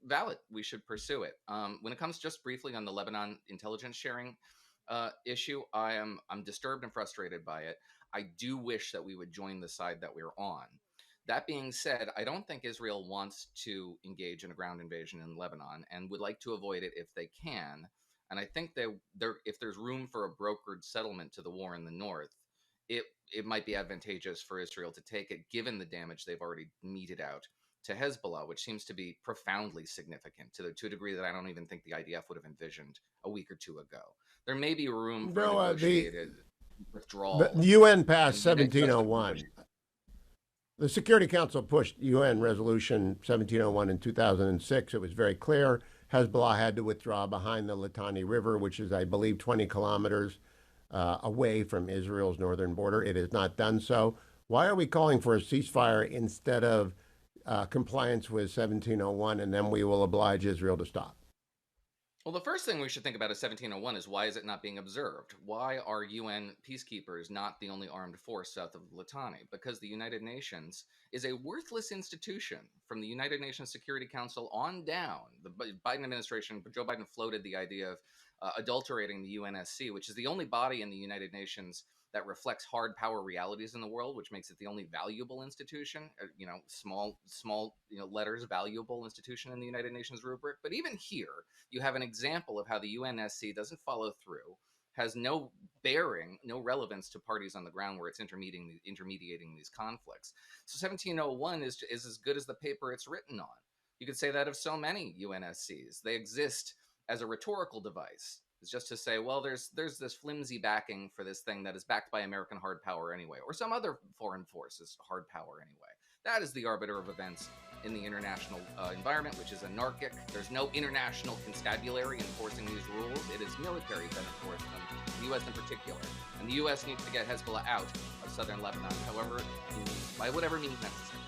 valid. We should pursue it. When it comes just briefly on the Lebanon intelligence sharing issue, I'm disturbed and frustrated by it. I do wish that we would join the side that we're on. That being said, I don't think Israel wants to engage in a ground invasion in Lebanon and would like to avoid it if they can. And I think if there's room for a brokered settlement to the war in the north, it might be advantageous for Israel to take it, given the damage they've already meted out to Hezbollah, which seems to be profoundly significant to a degree that I don't even think the IDF would have envisioned a week or two ago. There may be room for a No, negotiated withdrawal. the UN passed and the United States 1701. The Security Council pushed UN Resolution 1701 in 2006. It was very clear Hezbollah had to withdraw behind the Litani River, which is, I believe, 20 kilometers away from Israel's northern border. It has not done so. Why are we calling for a ceasefire instead of compliance with 1701, and then we will oblige Israel to stop? Well, the first thing we should think about is 1701 is why is it not being observed? Why are UN peacekeepers not the only armed force south of Litani? Because the United Nations is a worthless institution from the United Nations Security Council on down. The Biden administration, Joe Biden floated the idea of adulterating the UNSC, which is the only body in the United Nations that reflects hard power realities in the world, which makes it the only valuable institution, small letters, valuable institution in the United Nations rubric. But even here, you have an example of how the UNSC doesn't follow through, has no bearing, no relevance to parties on the ground where it's intermediating these conflicts. So 1701 is as good as the paper it's written on. You could say that of so many UNSCs. They exist as a rhetorical device. It's just to say, well, there's this flimsy backing for this thing that is backed by American hard power anyway, or some other foreign force's hard power anyway. That is the arbiter of events in the international environment, which is anarchic. There's no international constabulary enforcing these rules. It is military that enforce them, the U.S. in particular. And the U.S. needs to get Hezbollah out of southern Lebanon, by whatever means necessary.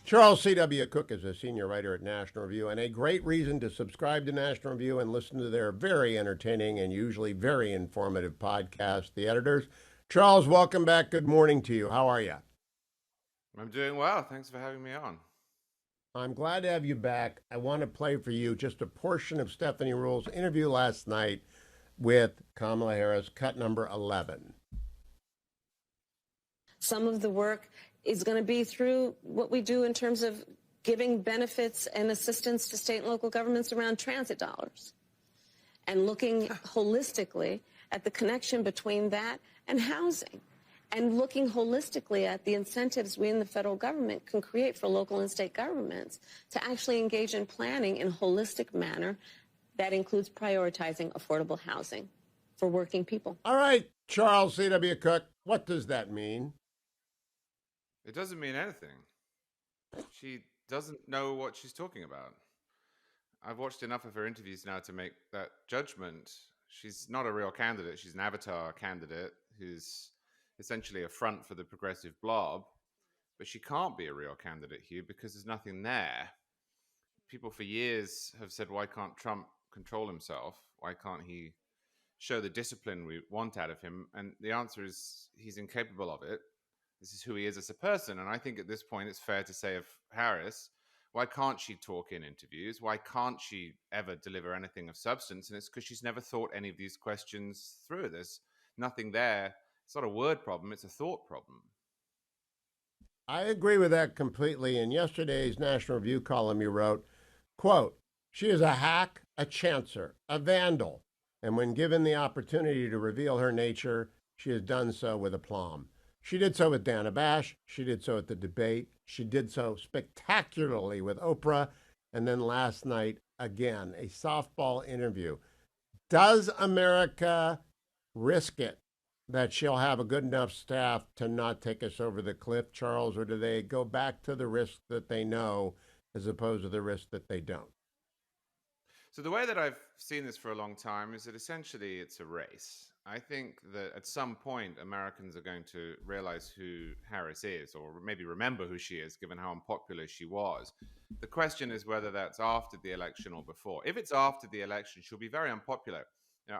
Charles C.W. Cook is a senior writer at National Review, and a great reason to subscribe to National Review and listen to their very entertaining and usually very informative podcast, The Editors. Charles, welcome back. Good morning to you. How are you? I'm doing well. Thanks for having me on. I'm glad to have you back. I want to play for you just a portion of Stephanie Ruhl's interview last night with Kamala Harris, cut number 11. Some of the work is going to be through what we do in terms of giving benefits and assistance to state and local governments around transit dollars and looking holistically at the connection between that and housing and looking holistically at the incentives we in the federal government can create for local and state governments to actually engage in planning in a holistic manner that includes prioritizing affordable housing for working people. All right, Charles C.W. Cook, what does that mean? It doesn't mean anything. She doesn't know what she's talking about. I've watched enough of her interviews now to make that judgment. She's not a real candidate. She's an avatar candidate who's essentially a front for the progressive blob. But she can't be a real candidate, Hugh, because there's nothing there. People for years have said, why can't Trump control himself? Why can't he show the discipline we want out of him? And the answer is he's incapable of it. This is who he is as a person. And I think at this point, it's fair to say of Harris, why can't she talk in interviews? Why can't she ever deliver anything of substance? And it's because she's never thought any of these questions through. There's nothing there. It's not a word problem. It's a thought problem. I agree with that completely. In yesterday's National Review column, you wrote, quote, she is a hack, a chancer, a vandal. And when given the opportunity to reveal her nature, she has done so with aplomb. She did so with Dana Bash. She did so at the debate. She did so spectacularly with Oprah. And then last night, again, a softball interview. Does America risk it that she'll have a good enough staff to not take us over the cliff, Charles, or do they go back to the risk that they know as opposed to the risk that they don't? So the way that I've seen this for a long time is that essentially it's a race. I think that at some point Americans are going to realize who Harris is, or maybe remember who she is, given how unpopular she was. The question is whether that's after the election or before. If it's after the election, she'll be very unpopular.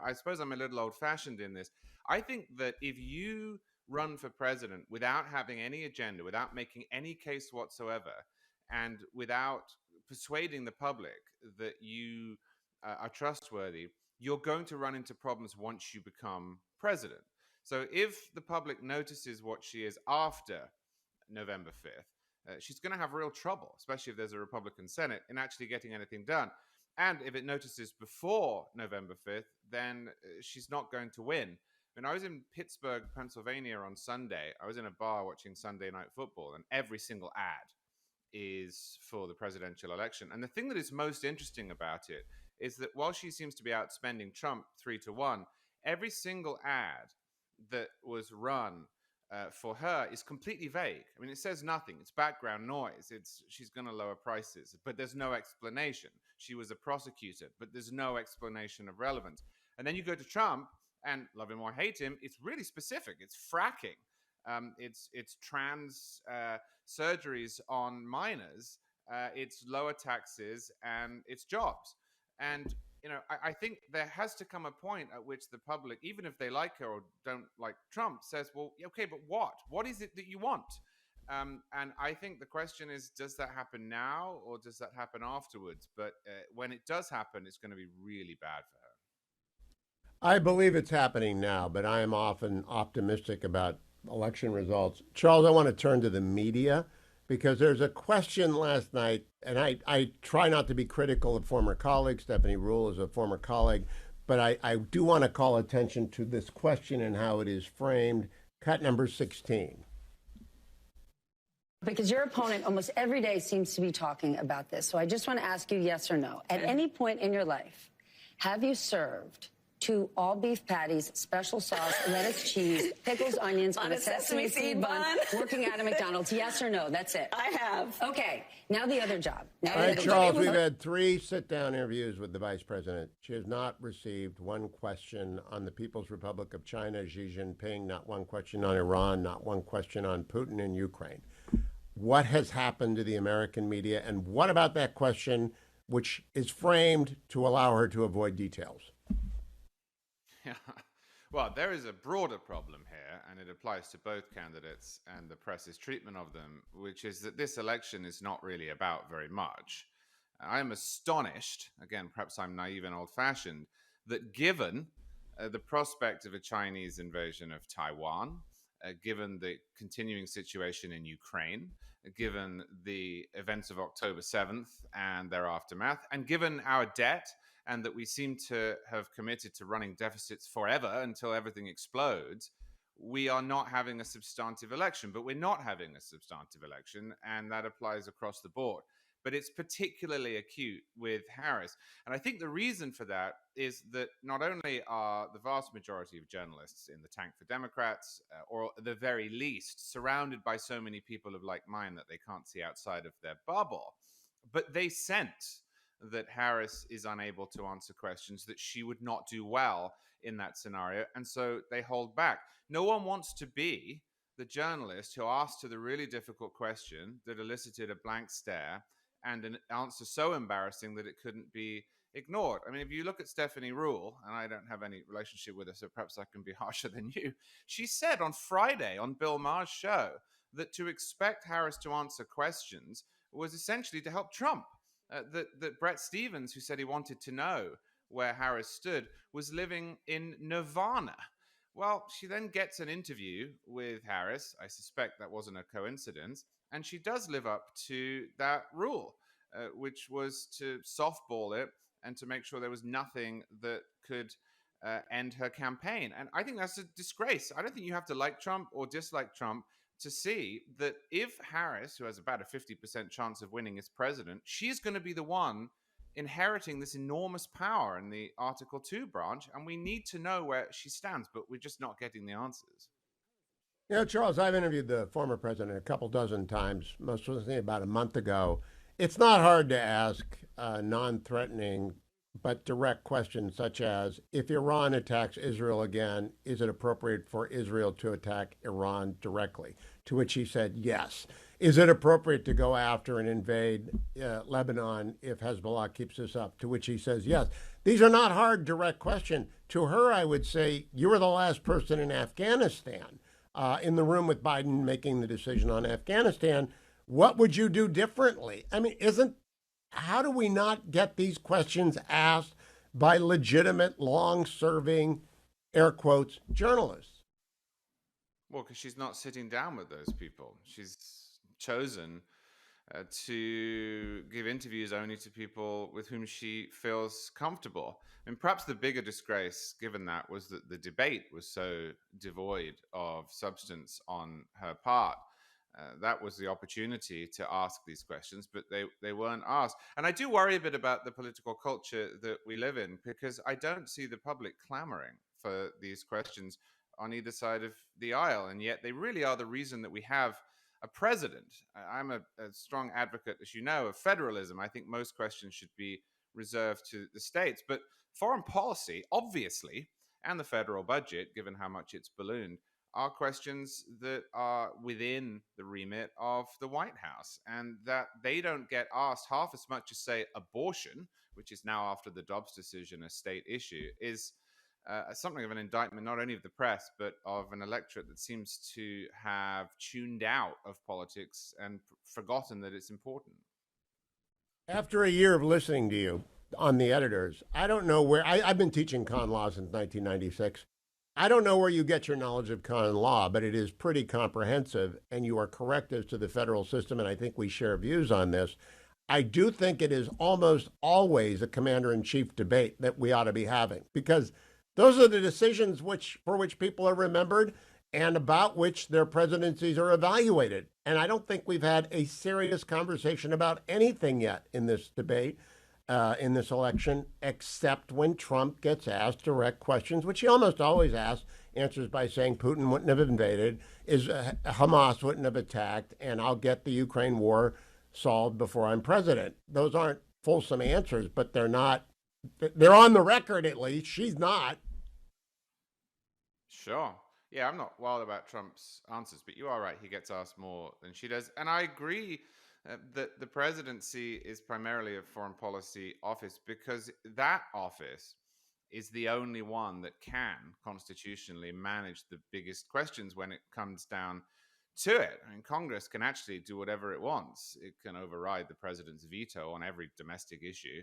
I suppose I'm a little old-fashioned in this. I think that if you run for president without having any agenda, without making any case whatsoever, and without persuading the public that you are trustworthy, you're going to run into problems once you become president. So if the public notices what she is after November 5th, she's going to have real trouble, especially if there's a Republican Senate, in actually getting anything done. And if it notices before November 5th, then she's not going to win. When I was in Pittsburgh, Pennsylvania on Sunday, I was in a bar watching Sunday Night Football, and every single ad is for the presidential election. And the thing that is most interesting about it is that while she seems to be outspending Trump 3-1, every single ad that was run for her is completely vague. I mean, it says nothing. It's background noise. It's she's going to lower prices, but there's no explanation. She was a prosecutor, but there's no explanation of relevance. And then you go to Trump, and love him or hate him, it's really specific. It's fracking. It's trans surgeries on minors. It's lower taxes, and it's jobs. And I think there has to come a point at which the public, even if they like her or don't like Trump, says, well, okay, but what? What is it that you want? And I think the question is, does that happen now or does that happen afterwards? But when it does happen, it's going to be really bad for her. I believe it's happening now, but I am often optimistic about election results. Charles, I want to turn to the media because there's a question last night, and I try not to be critical of former colleagues. Stephanie Ruhle is a former colleague, but I do want to call attention to this question and how it is framed. Cut number 16. Because your opponent almost every day seems to be talking about this. So I just want to ask you yes or no. At any point in your life, have you served 2 all beef patties, special sauce, lettuce, cheese, pickles, onions on a sesame seed bun, working at a McDonald's? Yes or no? That's it. I have. Okay. Now the other job. All right, Charles, we've had 3 sit-down interviews with the vice president. She has not received one question on the People's Republic of China, Xi Jinping, not one question on Iran, not one question on Putin and Ukraine. What has happened to the American media, and what about that question, which is framed to allow her to avoid details? Yeah. Well, there is a broader problem here, and it applies to both candidates and the press's treatment of them, which is that this election is not really about very much. I am astonished, again, perhaps I'm naive and old-fashioned, that given the prospect of a Chinese invasion of Taiwan, given the continuing situation in Ukraine, given the events of October 7th and their aftermath, and given our debt, and that we seem to have committed to running deficits forever until everything explodes, we are not having a substantive election. But we're not having a substantive election, and that applies across the board. But it's particularly acute with Harris. And I think the reason for that is that not only are the vast majority of journalists in the tank for Democrats, or at the very least surrounded by so many people of like mind that they can't see outside of their bubble, but they sense that Harris is unable to answer questions, that she would not do well in that scenario. And so they hold back. No one wants to be the journalist who asked her the really difficult question that elicited a blank stare and an answer so embarrassing that it couldn't be ignored. I mean, if you look at Stephanie Ruhle, and I don't have any relationship with her, so perhaps I can be harsher than you, she said on Friday on Bill Maher's show that to expect Harris to answer questions was essentially to help Trump. That Brett Stevens, who said he wanted to know where Harris stood, was living in nirvana. Well, she then gets an interview with Harris. I suspect that wasn't a coincidence. And she does live up to that rule, which was to softball it and to make sure there was nothing that could end her campaign. And I think that's a disgrace. I don't think you have to like Trump or dislike Trump to see that if Harris, who has about a 50% chance of winning as president, she's going to be the one inheriting this enormous power in the Article 2 branch, and we need to know where she stands, but we're just not getting the answers. You know, Charles, I've interviewed the former president a couple dozen times, most recently about a month ago. It's not hard to ask non-threatening but direct questions such as, if Iran attacks Israel again, is it appropriate for Israel to attack Iran directly? To which he said, yes. Is it appropriate to go after and invade Lebanon if Hezbollah keeps this up? To which he says, yes. These are not hard, direct questions. To her, I would say, you were the last person in Afghanistan in the room with Biden making the decision on Afghanistan. What would you do differently? I mean, how do we not get these questions asked by legitimate, long-serving, air quotes, journalists? Well, because she's not sitting down with those people. She's chosen to give interviews only to people with whom she feels comfortable. And perhaps the bigger disgrace, given that, was that the debate was so devoid of substance on her part. That was the opportunity to ask these questions, but they weren't asked. And I do worry a bit about the political culture that we live in, because I don't see the public clamoring for these questions on either side of the aisle. And yet they really are the reason that we have a president. I'm a strong advocate, as you know, of federalism. I think most questions should be reserved to the states. But foreign policy, obviously, and the federal budget, given how much it's ballooned, are questions that are within the remit of the White House, and that they don't get asked half as much as, say, abortion, which is now, after the Dobbs decision, a state issue, is something of an indictment not only of the press, but of an electorate that seems to have tuned out of politics and forgotten that it's important. After a year of listening to you on the editors, I don't know where I've been teaching con law since 1996. I don't know where you get your knowledge of con law, but it is pretty comprehensive, and you are correct as to the federal system, and I think we share views on this. I do think it is almost always a commander-in-chief debate that we ought to be having, because those are the decisions for which people are remembered and about which their presidencies are evaluated. And I don't think we've had a serious conversation about anything yet in this debate, in this election, except when Trump gets asked direct questions, which he almost always answers by saying Putin wouldn't have invaded, Hamas wouldn't have attacked, and I'll get the Ukraine war solved before I'm president. Those aren't fulsome answers, but they're on the record at least. She's not. Sure. Yeah, I'm not wild about Trump's answers, but you are right. He gets asked more than she does. And I agree that the presidency is primarily a foreign policy office, because that office is the only one that can constitutionally manage the biggest questions when it comes down to it. I mean, Congress can actually do whatever it wants. It can override the president's veto on every domestic issue.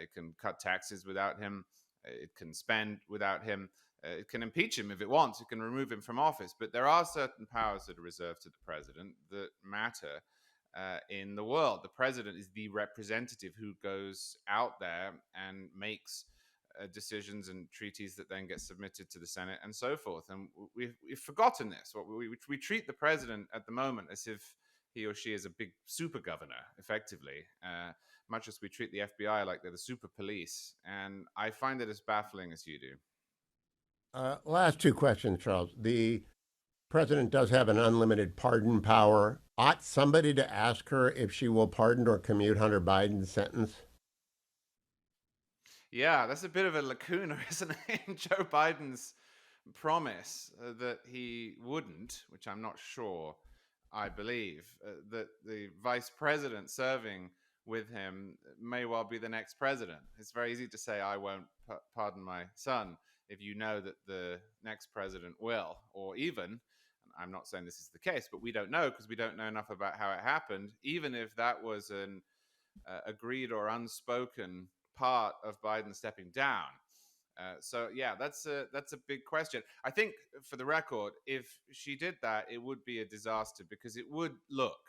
It can cut taxes without him. It can spend without him. It can impeach him if it wants. It can remove him from office. But there are certain powers that are reserved to the president that matter in the world. The president is the representative who goes out there and makes decisions and treaties that then get submitted to the Senate and so forth. And we've forgotten this. We treat the president at the moment as if he or she is a big super governor, effectively, much as we treat the FBI like they're the super police. And I find it as baffling as you do. Last two questions, Charles. The president does have an unlimited pardon power. Ought somebody to ask her if she will pardon or commute Hunter Biden's sentence? Yeah, that's a bit of a lacuna, isn't it, in Joe Biden's promise that he wouldn't, which I'm not sure I believe, that the vice president serving with him may well be the next president. It's very easy to say, I won't pardon my son, if you know that the next president will. Or even, I'm not saying this is the case, but we don't know because we don't know enough about how it happened, even if that was an agreed or unspoken part of Biden stepping down. So yeah, that's a big question. I think, for the record, if she did that, it would be a disaster, because it would look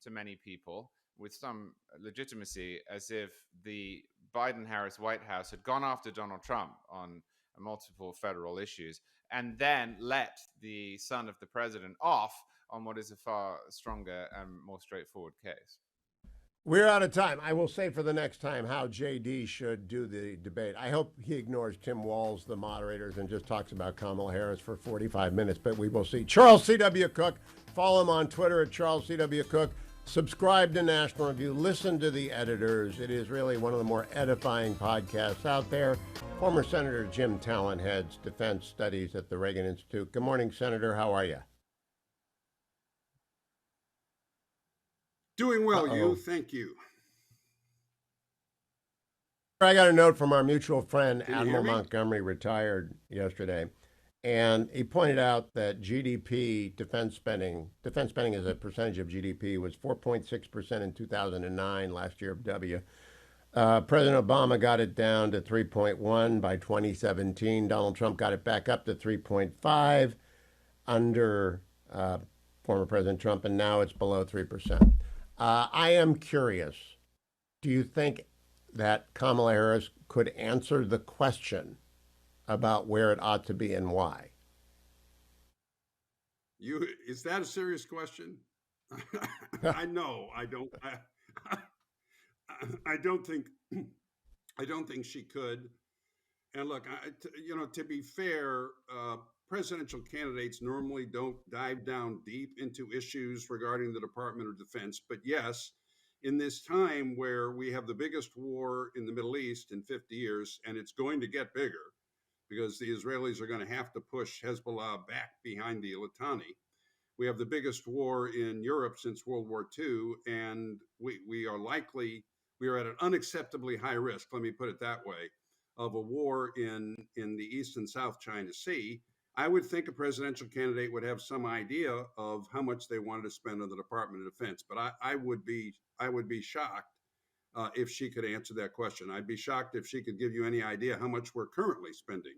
to many people with some legitimacy as if the Biden-Harris White House had gone after Donald Trump on multiple federal issues and then let the son of the president off on what is a far stronger and more straightforward case. We're out of time. I will say for the next time how JD should do the debate. I hope he ignores Tim Walz, the moderators, and just talks about Kamala Harris for 45 minutes, but we will see. Charles C.W. Cook. Follow him on Twitter at Charles C.W. Cook. Subscribe to National Review. Listen to the editors. It is really one of the more edifying podcasts out there. Former Senator Jim Talon heads defense studies at the Reagan Institute. Good morning, Senator. How are you? Doing well, you. Thank you. I got a note from our mutual friend, Can you Admiral hear me? Montgomery, retired yesterday. And he pointed out that GDP, defense spending as a percentage of GDP was 4.6% in 2009, last year of W. President Obama got it down to 3.1 by 2017. Donald Trump got it back up to 3.5 under former President Trump, and now it's below 3%. I am curious. Do you think that Kamala Harris could answer the question about where it ought to be and why? Is that a serious question? I know. I don't. I don't think. I don't think she could. And look, to be fair, presidential candidates normally don't dive down deep into issues regarding the Department of Defense. But yes, in this time where we have the biggest war in the Middle East in 50 years, and it's going to get bigger because the Israelis are going to have to push Hezbollah back behind the Litani. We have the biggest war in Europe since World War II, and we are at an unacceptably high risk, let me put it that way, of a war in the East and South China Sea. I would think a presidential candidate would have some idea of how much they wanted to spend on the Department of Defense, but I would be shocked if she could answer that question. I'd be shocked if she could give you any idea how much we're currently spending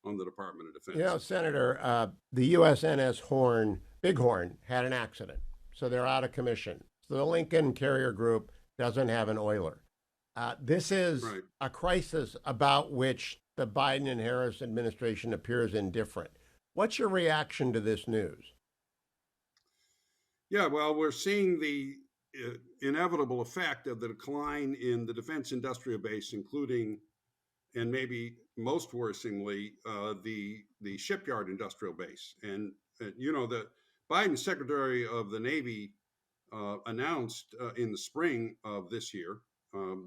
on the Department of Defense. You know, Senator, the USNS Bighorn had an accident, so they're out of commission. So the Lincoln Carrier Group doesn't have an oiler. This is Right. a crisis about which the Biden and Harris administration appears indifferent. What's your reaction to this news? Yeah, well, we're seeing the inevitable effect of the decline in the defense industrial base, including, and maybe most worrisomely, the shipyard industrial base. And the Biden Secretary of the Navy announced in the spring of this year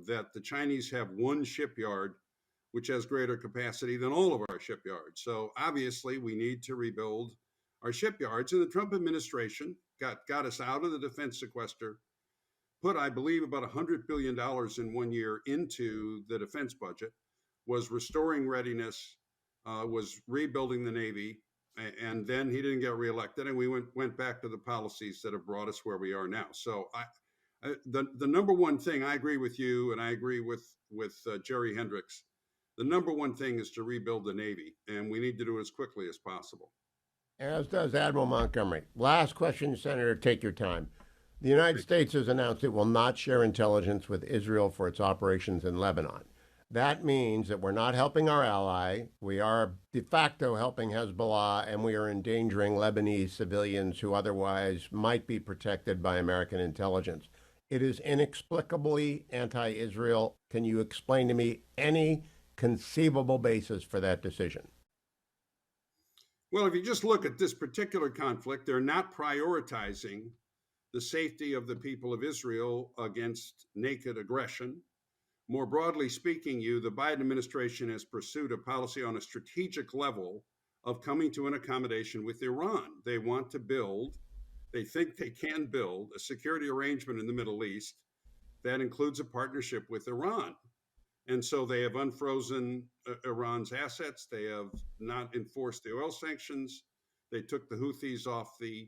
that the Chinese have one shipyard which has greater capacity than all of our shipyards. So obviously, we need to rebuild our shipyards. And the Trump administration got us out of the defense sequester, put, I believe, about $100 billion in 1 year into the defense budget, was restoring readiness, was rebuilding the Navy, and then he didn't get reelected, and we went back to the policies that have brought us where we are now. So the number one thing, I agree with you, and I agree with Jerry Hendricks. The number one thing is to rebuild the Navy, and we need to do it as quickly as possible. As does Admiral Montgomery. Last question, Senator, take your time. The United States has announced it will not share intelligence with Israel for its operations in Lebanon. That means that we're not helping our ally, we are de facto helping Hezbollah, and we are endangering Lebanese civilians who otherwise might be protected by American intelligence. It is inexplicably anti-Israel. Can you explain to me any conceivable basis for that decision? Well, if you just look at this particular conflict, they're not prioritizing the safety of the people of Israel against naked aggression. More broadly speaking, the Biden administration has pursued a policy on a strategic level of coming to an accommodation with Iran. They want to build, they think they can build a security arrangement in the Middle East that includes a partnership with Iran. And so they have unfrozen Iran's assets. They have not enforced the oil sanctions. They took the Houthis off the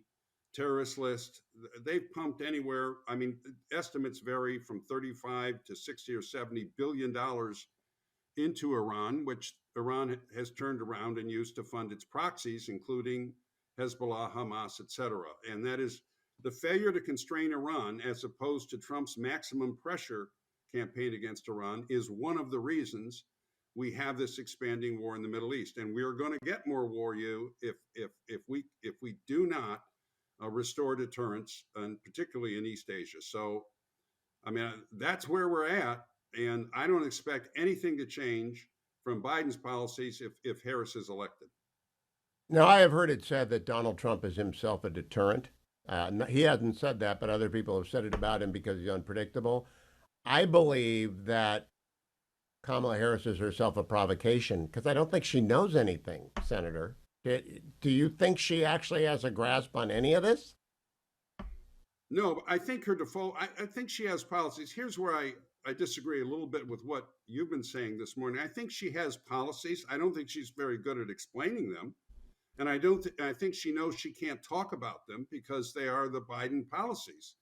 terrorist list. They've pumped anywhere, I mean, estimates vary from 35 to 60 or 70 billion dollars into Iran, which Iran has turned around and used to fund its proxies, including Hezbollah, Hamas, etc. And that is the failure to constrain Iran, as opposed to Trump's maximum pressure campaign against Iran, is one of the reasons we have this expanding war in the Middle East. And we are going to get more war, if we do not restore deterrence, and particularly in East Asia. So, I mean, that's where we're at, and I don't expect anything to change from Biden's policies if Harris is elected. Now, I have heard it said that Donald Trump is himself a deterrent. He hasn't said that, but other people have said it about him because he's unpredictable. I believe that Kamala Harris is herself a provocation because I don't think she knows anything, Senator. Do you think she actually has a grasp on any of this? No, but I think her default, I think she has policies. Here's where I disagree a little bit with what you've been saying this morning. I think she has policies. I don't think she's very good at explaining them. And I think she knows she can't talk about them because they are the Biden policies.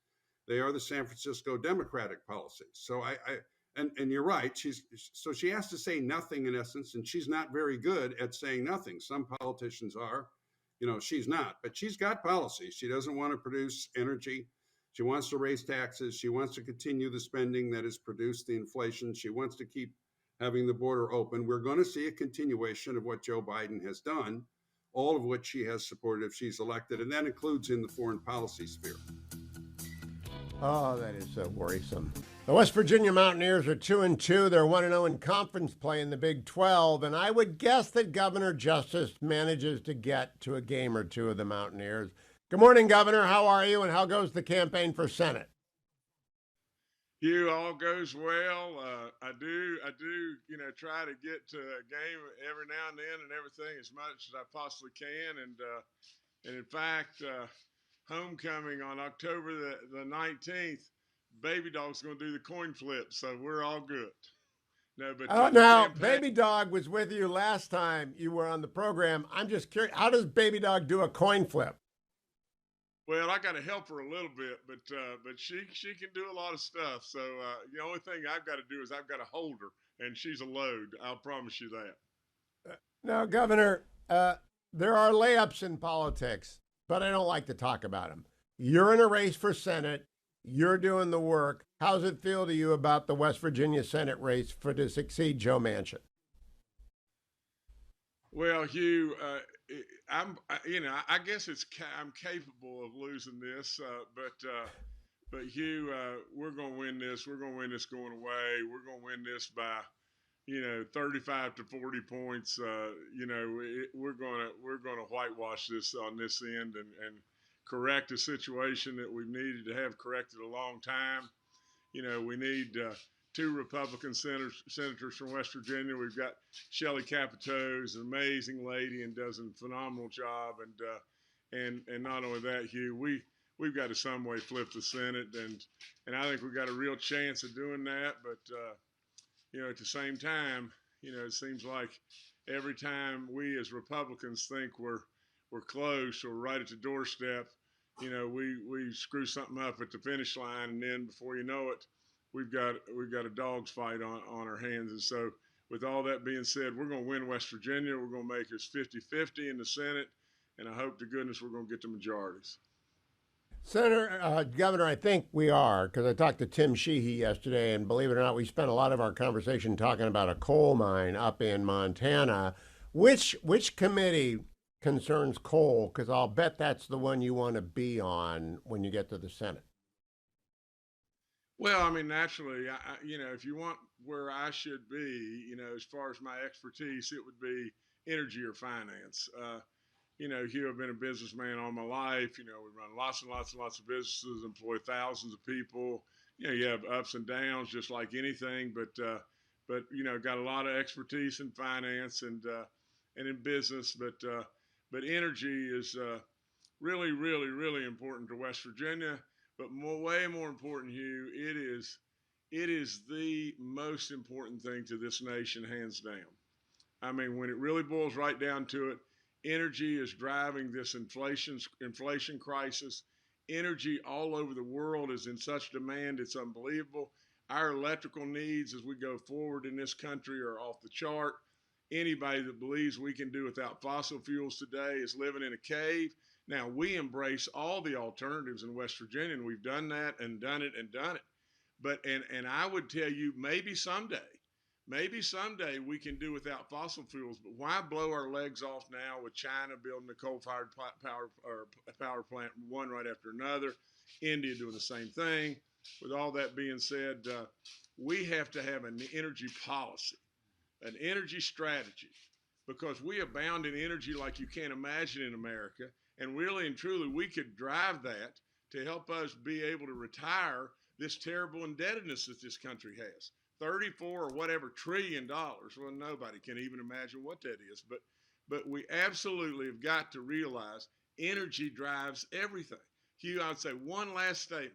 They are the San Francisco Democratic policies. So and you're right. So she has to say nothing in essence, and she's not very good at saying nothing. Some politicians are, she's not, but she's got policies. She doesn't want to produce energy. She wants to raise taxes. She wants to continue the spending that has produced the inflation. She wants to keep having the border open. We're going to see a continuation of what Joe Biden has done, all of which she has supported if she's elected, and that includes in the foreign policy sphere. Oh, that is so worrisome. The West Virginia Mountaineers are 2-2. They're 1-0 in conference play in the Big 12, and I would guess that Governor Justice manages to get to a game or two of the Mountaineers. Good morning, Governor. How are you, and how goes the campaign for Senate? Hugh, all goes well. I do, try to get to a game every now and then and everything as much as I possibly can. And in fact, homecoming on October the 19th, Baby Dog's going to do the coin flip, so we're all good. No, but now, Baby Dog was with you last time you were on the program. I'm just curious, how does Baby Dog do a coin flip? Well, I got to help her a little bit, but she can do a lot of stuff. So the only thing I've got to do is I've got to hold her, and she's a load. I'll promise you that. Now, Governor, there are layups in politics, but I don't like to talk about them. You're in a race for Senate. You're doing the work. How's it feel to you about the West Virginia Senate race to succeed Joe Manchin? Well, Hugh, I guess I'm capable of losing this, but Hugh, we're going to win this. We're going to win this going away. We're going to win this by, 35 to 40 points. We're going to whitewash this on this end and correct a situation that we've needed to have corrected a long time. We need two Republican senators from West Virginia. We've got Shelley Capito, who's an amazing lady and does a phenomenal job. And not only that, Hugh, we've got to some way flip the Senate, and I think we've got a real chance of doing that. But at the same time, it seems like every time we as Republicans think we're close or right at the doorstep, we screw something up at the finish line, and then before you know it, we've got a dog's fight on our hands. And so with all that being said, we're going to win West Virginia. We're going to make us 50-50 in the Senate, and I hope to goodness we're going to get the majorities. Governor, I think we are, because I talked to Tim Sheehy yesterday, and believe it or not, we spent a lot of our conversation talking about a coal mine up in Montana. Which committee concerns coal? Because I'll bet that's the one you want to be on when you get to the Senate. Well, I mean, naturally, if you want where I should be, as far as my expertise, it would be energy or finance. Hugh, I've been a businessman all my life. We run lots and lots and lots of businesses, employ thousands of people. You have ups and downs just like anything, but got a lot of expertise in finance and in business. But energy is really, really, really important to West Virginia. But way more important, Hugh, it is the most important thing to this nation, hands down. I mean, when it really boils right down to it, energy is driving this inflation crisis. Energy all over the world is in such demand, it's unbelievable. Our electrical needs as we go forward in this country are off the chart. Anybody that believes we can do without fossil fuels today is living in a cave. Now, we embrace all the alternatives in West Virginia, and we've done that and done it and done it. But and I would tell you, maybe someday we can do without fossil fuels. But why blow our legs off now with China building a coal-fired power plant one right after another, India doing the same thing? With all that being said, we have to have an energy policy, an energy strategy, because we abound in energy like you can't imagine in America. And really and truly, we could drive that to help us be able to retire this terrible indebtedness that this country has. 34 or whatever $trillion. Well, nobody can even imagine what that is. But we absolutely have got to realize energy drives everything. Hugh, I would say one last statement.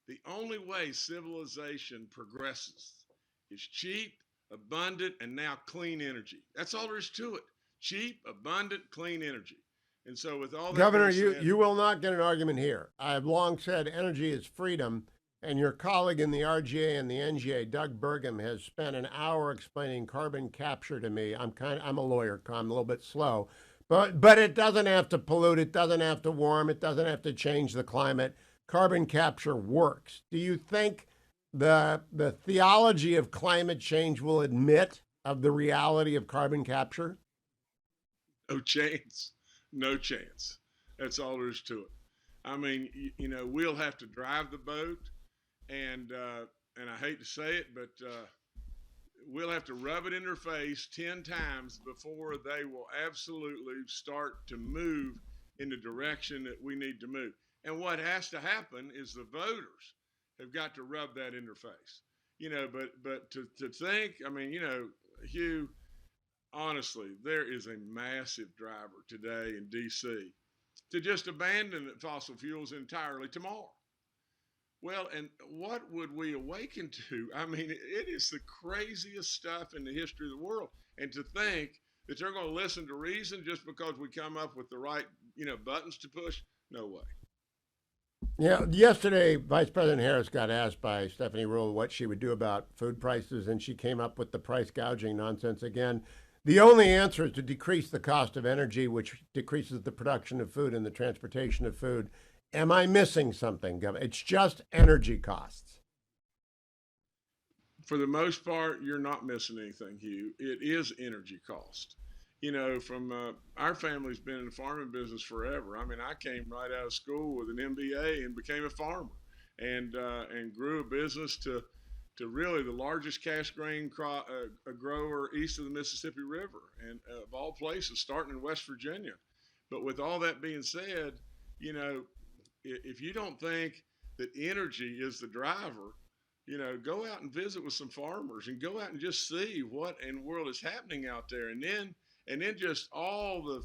The only way civilization progresses is cheap, abundant, and now clean energy. That's all there is to it. Cheap, abundant, clean energy. And so with all that Governor, being said, you will not get an argument here. I have long said energy is freedom, and your colleague in the RGA and the NGA, Doug Burgum, has spent an hour explaining carbon capture to me. I'm a lawyer, I'm a little bit slow, but it doesn't have to pollute, it doesn't have to warm, it doesn't have to change the climate. carbon capture works. Do you think the theology of climate change will admit of the reality of carbon capture? No chance. No chance. That's all there is to it. I mean, we'll have to drive the boat, and I hate to say it, but we'll have to rub it in their face 10 times before they will absolutely start to move in the direction that we need to move. And what has to happen is the voters have got to rub that in their face. But to think, I mean, Hugh, honestly, there is a massive driver today in D.C. to just abandon fossil fuels entirely tomorrow. Well, and what would we awaken to? I mean, it is the craziest stuff in the history of the world. And to think that they're going to listen to reason just because we come up with the right, buttons to push, no way. Yeah, yesterday, Vice President Harris got asked by Stephanie Ruhle what she would do about food prices, and she came up with the price gouging nonsense again. The only answer is to decrease the cost of energy, which decreases the production of food and the transportation of food. Am I missing something, Governor? It's just energy costs. For the most part, you're not missing anything, Hugh. It is energy cost. From our family's been in the farming business forever. I mean, I came right out of school with an MBA and became a farmer, and grew a business to really the largest cash grain grower east of the Mississippi River, and of all places, starting in West Virginia. But with all that being said, if you don't think that energy is the driver, go out and visit with some farmers and go out and just see what in the world is happening out there. And then just all the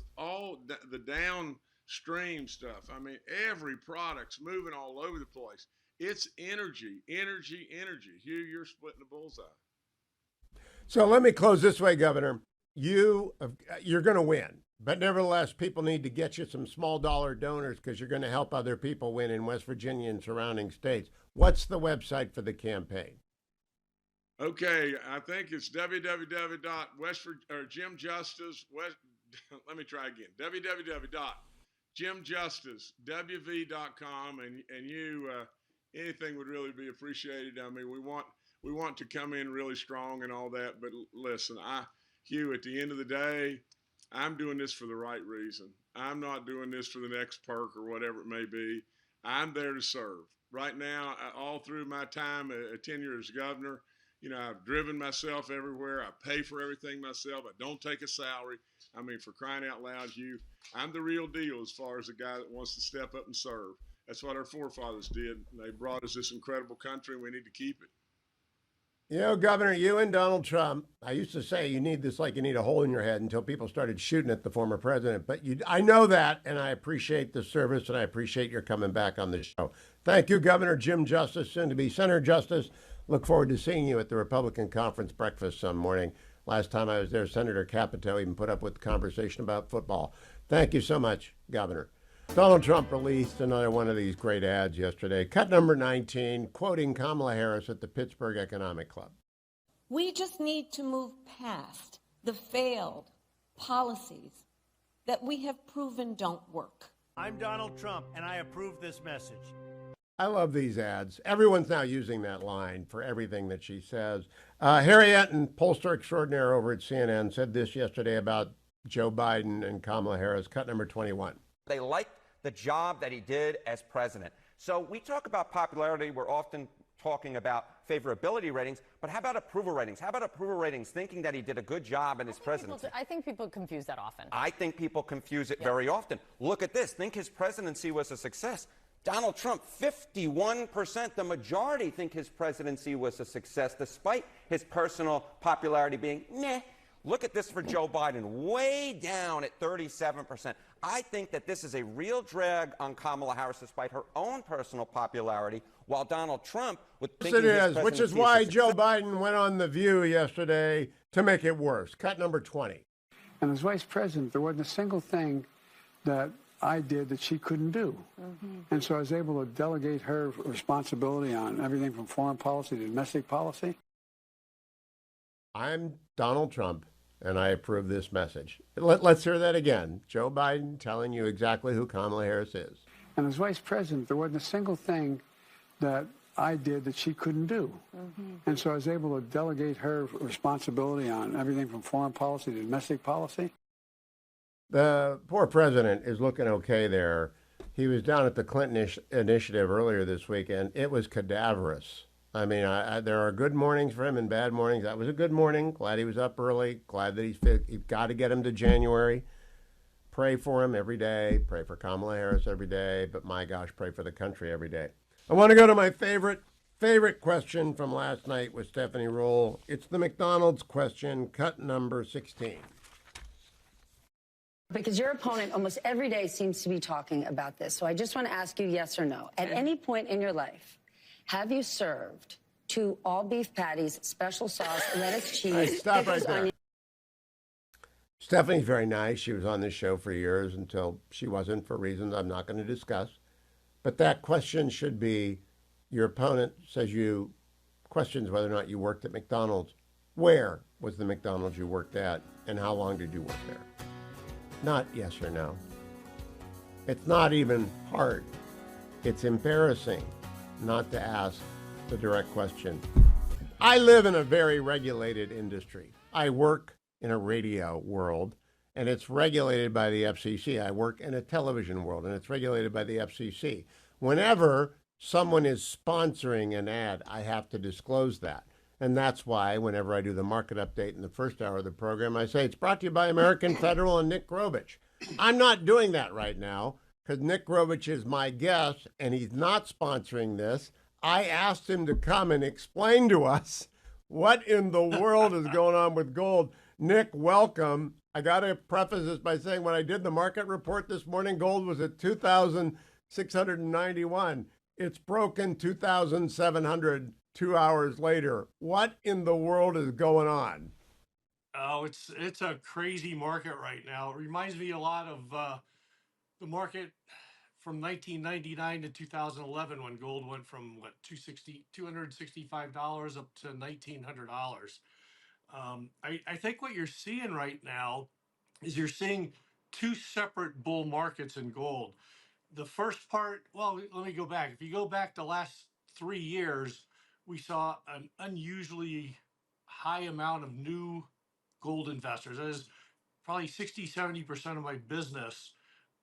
downstream stuff. I mean, every product's moving all over the place. It's energy. Hugh, you're splitting the bullseye. So let me close this way, Governor. You're going to win. But nevertheless, people need to get you some small dollar donors because you're going to help other people win in West Virginia and surrounding states. What's the website for the campaign? Okay, I think it's www.jimjustice. Let me try again. www.jimjusticewv.com, and you anything would really be appreciated. I mean, we want to come in really strong and all that. But listen, Hugh, at the end of the day, I'm doing this for the right reason. I'm not doing this for the next perk or whatever it may be. I'm there to serve. Right now, all through my time, 10 years as governor, I've driven myself everywhere. I pay for everything myself. I don't take a salary. I mean, for crying out loud, Hugh, I'm the real deal as far as a guy that wants to step up and serve. That's what our forefathers did. They brought us this incredible country, and we need to keep it. Governor, you and Donald Trump, I used to say you need this like you need a hole in your head until people started shooting at the former president. But I know that, and I appreciate the service, and I appreciate your coming back on the show. Thank you, Governor Jim Justice, soon to be Senator Justice. Look forward to seeing you at the Republican conference breakfast some morning. Last time I was there, Senator Capito even put up with the conversation about football. Thank you so much, Governor. Donald Trump released another one of these great ads yesterday. Cut number 19, quoting Kamala Harris at the Pittsburgh Economic Club. We just need to move past the failed policies that we have proven don't work. I'm Donald Trump, and I approve this message. I love these ads. Everyone's now using that line for everything that she says. Harry Etten, pollster extraordinaire over at CNN, said this yesterday about Joe Biden and Kamala Harris. Cut number 21. They like the job that he did as president. So we talk about popularity. We're often talking about favorability ratings, but how about approval ratings? How about approval ratings thinking that he did a good job in his presidency? I think people confuse that often. I think people confuse it very often. Look at this. Think his presidency was a success. Donald Trump, 51%, the majority think his presidency was a success, despite his personal popularity being meh. Look at this for Joe Biden, way down at 37%. I think that this is a real drag on Kamala Harris, despite her own personal popularity, while Donald Trump would think it is, which is why Joe Biden went on The View yesterday to make it worse. Cut number 20. And as vice president, there wasn't a single thing that I did that she couldn't do. And so I was able to delegate her responsibility on everything from foreign policy to domestic policy. I'm Donald Trump, and I approve this message. Let's hear that again. Joe Biden telling you exactly who Kamala Harris is. And as vice president, there wasn't a single thing that I did that she couldn't do. And so I was able to delegate her responsibility on everything from foreign policy to domestic policy. The poor president is looking okay there. He was down at the Clinton initiative earlier this week, and it was cadaverous. I mean, there are good mornings for him and bad mornings. That was a good morning. Glad he was up early. Glad that he's fit. You've got to get him to January. Pray for him every day. Pray for Kamala Harris every day. But my gosh, pray for the country every day. I want to go to my favorite question from last night with Stephanie Roll. It's the McDonald's question, cut number 16. Because your opponent almost every day seems to be talking about this. So I just want to ask you yes or no. At any point in your life, have you served 2 all-beef patties, special sauce, lettuce, cheese, Hey, stop right pickles, there. onions? Stephanie's very nice. She was on this show for years until she wasn't, for reasons I'm not going to discuss. But that question should be, your opponent says you questions whether or not you worked at McDonald's. Where was the McDonald's you worked at, and how long did you work there? Not yes or no. It's not even hard. It's embarrassing not to ask the direct question. I live in a very regulated industry. I work in a radio world, and it's regulated by the FCC. I work in a television world, and it's regulated by the FCC. Whenever someone is sponsoring an ad, I have to disclose that. And that's why whenever I do the market update in the first hour of the program, I say it's brought to you by American Federal and Nick Grovich. I'm not doing that right now because Nick Grovich is my guest, and he's not sponsoring this. I asked him to come and explain to us what in the world is going on with gold. Nick, welcome. I got to preface this by saying when I did the market report this morning, gold was at 2,691. It's broken 2,700 2 hours later. What in the world is going on? Oh, it's a crazy market right now. It reminds me a lot of the market from 1999 to 2011 when gold went from what $265 up to $1,900. I think what you're seeing right now is you're seeing 2 separate bull markets in gold. The first part, well, let me go back. If you go back the last 3 years, we saw an unusually high amount of new gold investors. That is probably 60-70% of my business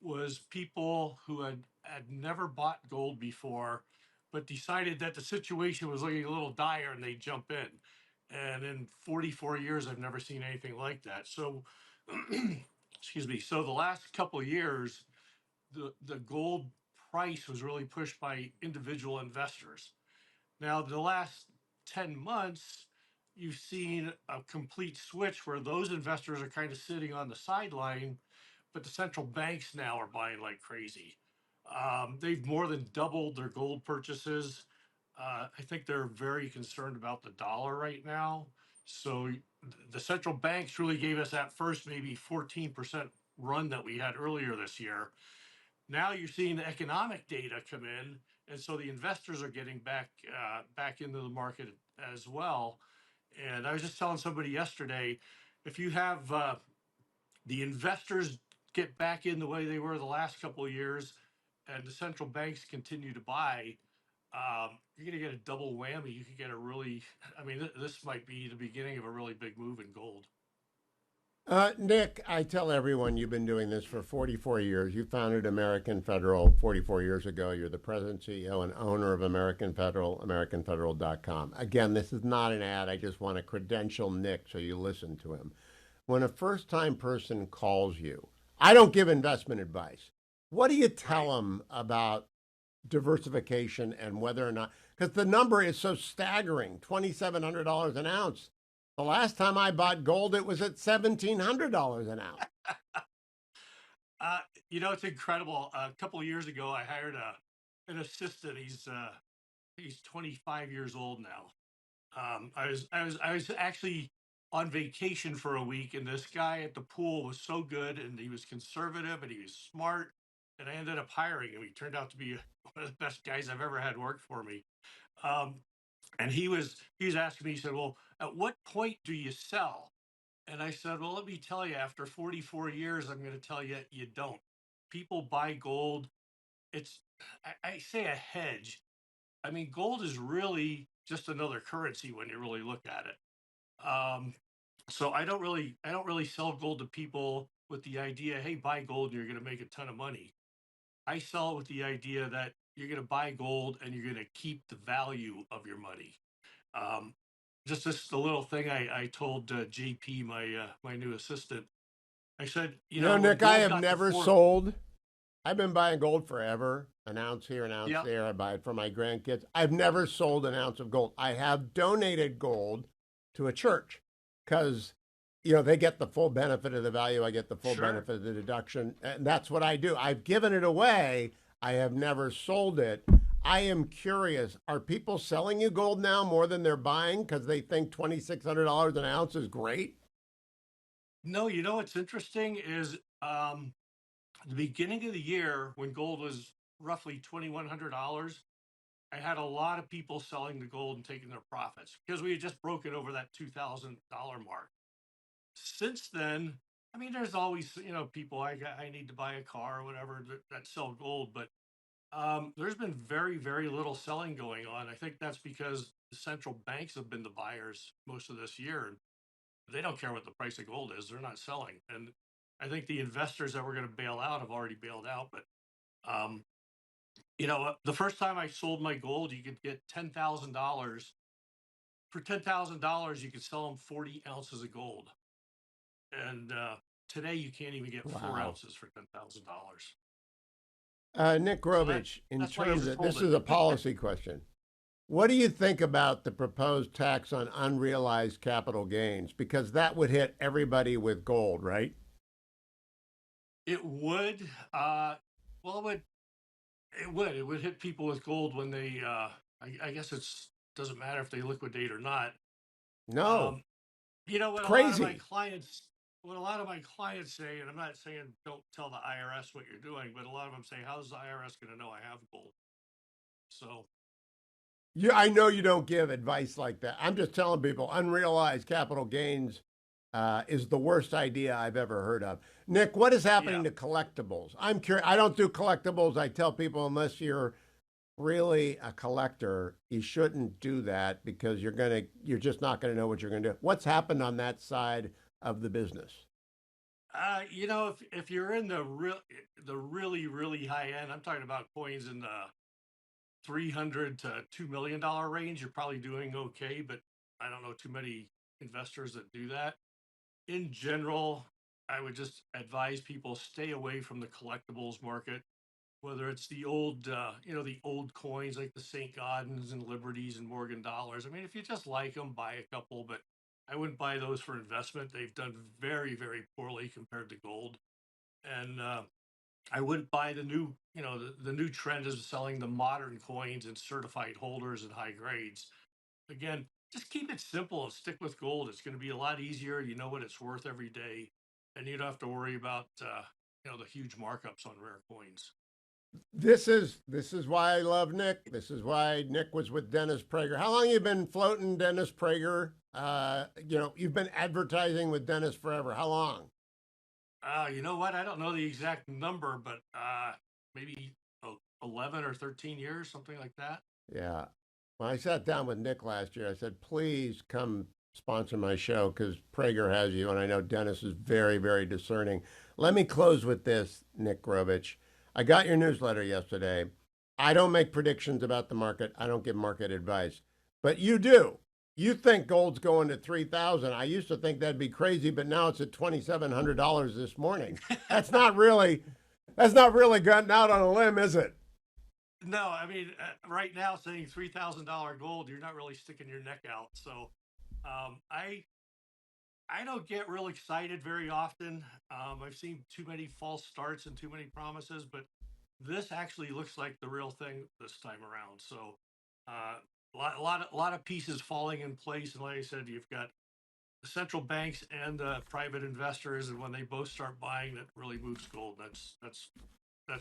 was people who had never bought gold before, but decided that the situation was looking a little dire and they jump in. And in 44 years, I've never seen anything like that. So, excuse me. So the last couple of years, the gold price was really pushed by individual investors. Now, the last 10 months, you've seen a complete switch where those investors are kind of sitting on the sideline, but the central banks now are buying like crazy. They've more than doubled their gold purchases. I think they're very concerned about the dollar right now. So the central banks really gave us that first maybe 14% run that we had earlier this year. Now you're seeing the economic data come in, and so the investors are getting back into the market as well. And I was just telling somebody yesterday, if you have the investors get back in the way they were the last couple of years, and the central banks continue to buy, you're going to get a double whammy. You could get a really, I mean, this might be the beginning of a really big move in gold. Nick, I tell everyone you've been doing this for 44 years. You founded American Federal 44 years ago. You're the president, CEO, and owner of American Federal, AmericanFederal.com. Again, this is not an ad. I just want to credential Nick so you listen to him. When a first-time person calls you, I don't give investment advice. What do you tell them about diversification and whether or not, because the number is so staggering, $2,700 an ounce. The last time I bought gold, it was at $1,700 an ounce. You know, it's incredible. A couple of years ago, I hired an assistant. He's 25 years old now. I was actually on vacation for a week, and this guy at the pool was so good, and he was conservative, and he was smart, and I ended up hiring him. He turned out to be one of the best guys I've ever had work for me. And he was asking me, he said, well, at what point do you sell? And I said, well, let me tell you, after 44 years, I'm going to tell you, you don't. People buy gold it's, I say a hedge. I mean, gold is really just another currency when you really look at it. So I don't really sell gold to people with the idea, hey, buy gold and you're going to make a ton of money. I sell it with the idea that you're going to buy gold and you're going to keep the value of your money. Um, just this the little thing I told JP, my new assistant. I said, You know, when Nick, I gold have got to never four, sold. I've been buying gold forever, an ounce here, an ounce yeah, there. I buy it for my grandkids. I've never sold an ounce of gold. I have donated gold to a church because, they get the full benefit of the value. I get the full sure. benefit of the deduction. And that's what I do. I've given it away. I have never sold it. I am curious. Are people selling you gold now more than they're buying because they think $2,600 an ounce is great? No, what's interesting is the beginning of the year when gold was roughly $2,100. I had a lot of people selling the gold and taking their profits because we had just broken over that $2,000 mark. Since then, I mean, there's always people I need to buy a car or whatever that sell gold, but there's been very very little selling going on. I think that's because the central banks have been the buyers most of this year, and they don't care what the price of gold is. They're not selling, and I think the investors that were going to bail out have already bailed out. But um, the first time I sold my gold, you could get $10,000. For $10,000, you could sell them 40 ounces of gold. And today you can't even get 4 ounces for $10,000. Nick So Grovich, in that's why you terms just of this hold is a it. policy question. What do you think about the proposed tax on unrealized capital gains? Because that would hit everybody with gold, right? It would. Well, it would. It would. It would hit people with gold when they. I guess it's doesn't matter if they liquidate or not. No, Um, it's what a lot of my crazy. clients, what a lot of my clients say, and I'm not saying don't tell the IRS what you're doing, but a lot of them say, "How's the IRS going to know I have gold?" So I know you don't give advice like that. I'm just telling people unrealized capital gains is the worst idea I've ever heard of. Nick, what is yeah, happening to collectibles? I'm curious. I don't do collectibles. I tell people unless you're really a collector, you shouldn't do that because you're just not gonna know what you're gonna do. What's happened on that side of the business? if you're in the really really high end, I'm talking about coins in the 300 to $2 million range. You're probably doing okay, but I don't know too many investors that do that. In general, I would just advise people stay away from the collectibles market, whether it's the old coins like the St. Gaudens and Liberties and Morgan dollars. I mean, if you just like them, buy a couple, but I wouldn't buy those for investment. They've done very, very poorly compared to gold. And I wouldn't buy the new trend is selling the modern coins and certified holders and high grades. Again, just keep it simple and stick with gold. It's going to be a lot easier. You know what it's worth every day, and you don't have to worry about the huge markups on rare coins. This is why I love Nick. This is why Nick was with Dennis Prager. How long have you been floating Dennis Prager? You've been advertising with Dennis forever. How long? You know what? I don't know the exact number, but maybe 11 or 13 years, something like that. Yeah. When I sat down with Nick last year, I said, please come sponsor my show because Prager has you. And I know Dennis is very, very discerning. Let me close with this, Nick Grovich. I got your newsletter yesterday. I don't make predictions about the market. I don't give market advice, but you do. You think gold's going to 3,000. I used to think that'd be crazy, but now it's at $2,700 this morning. That's not really gotten out on a limb, is it? No, I mean, right now saying $3,000 gold, you're not really sticking your neck out. So I don't get real excited very often. I've seen too many false starts and too many promises, but this actually looks like the real thing this time around. So a lot of pieces falling in place, and like I said, you've got the central banks and private investors, and when they both start buying, that really moves gold. That's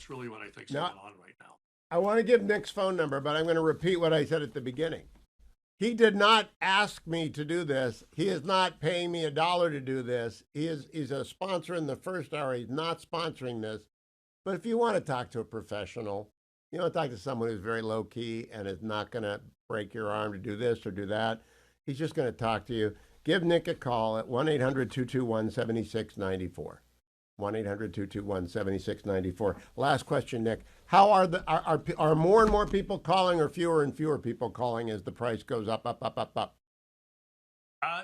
really what I think's Now, going on right now. I want to give Nick's phone number, but I'm going to repeat what I said at the beginning. He did not ask me to do this. He is not paying me $1 to do this. He's a sponsor in the first hour. He's not sponsoring this. But if you want to talk to a professional, You don't talk to someone who's very low key and is not going to break your arm to do this or do that. He's just going to talk to you. Give Nick a call at 1-800-221-7694. 1-800-221-7694. Last question, Nick. How are more and more people calling or fewer and fewer people calling as the price goes up, up, up, up, up?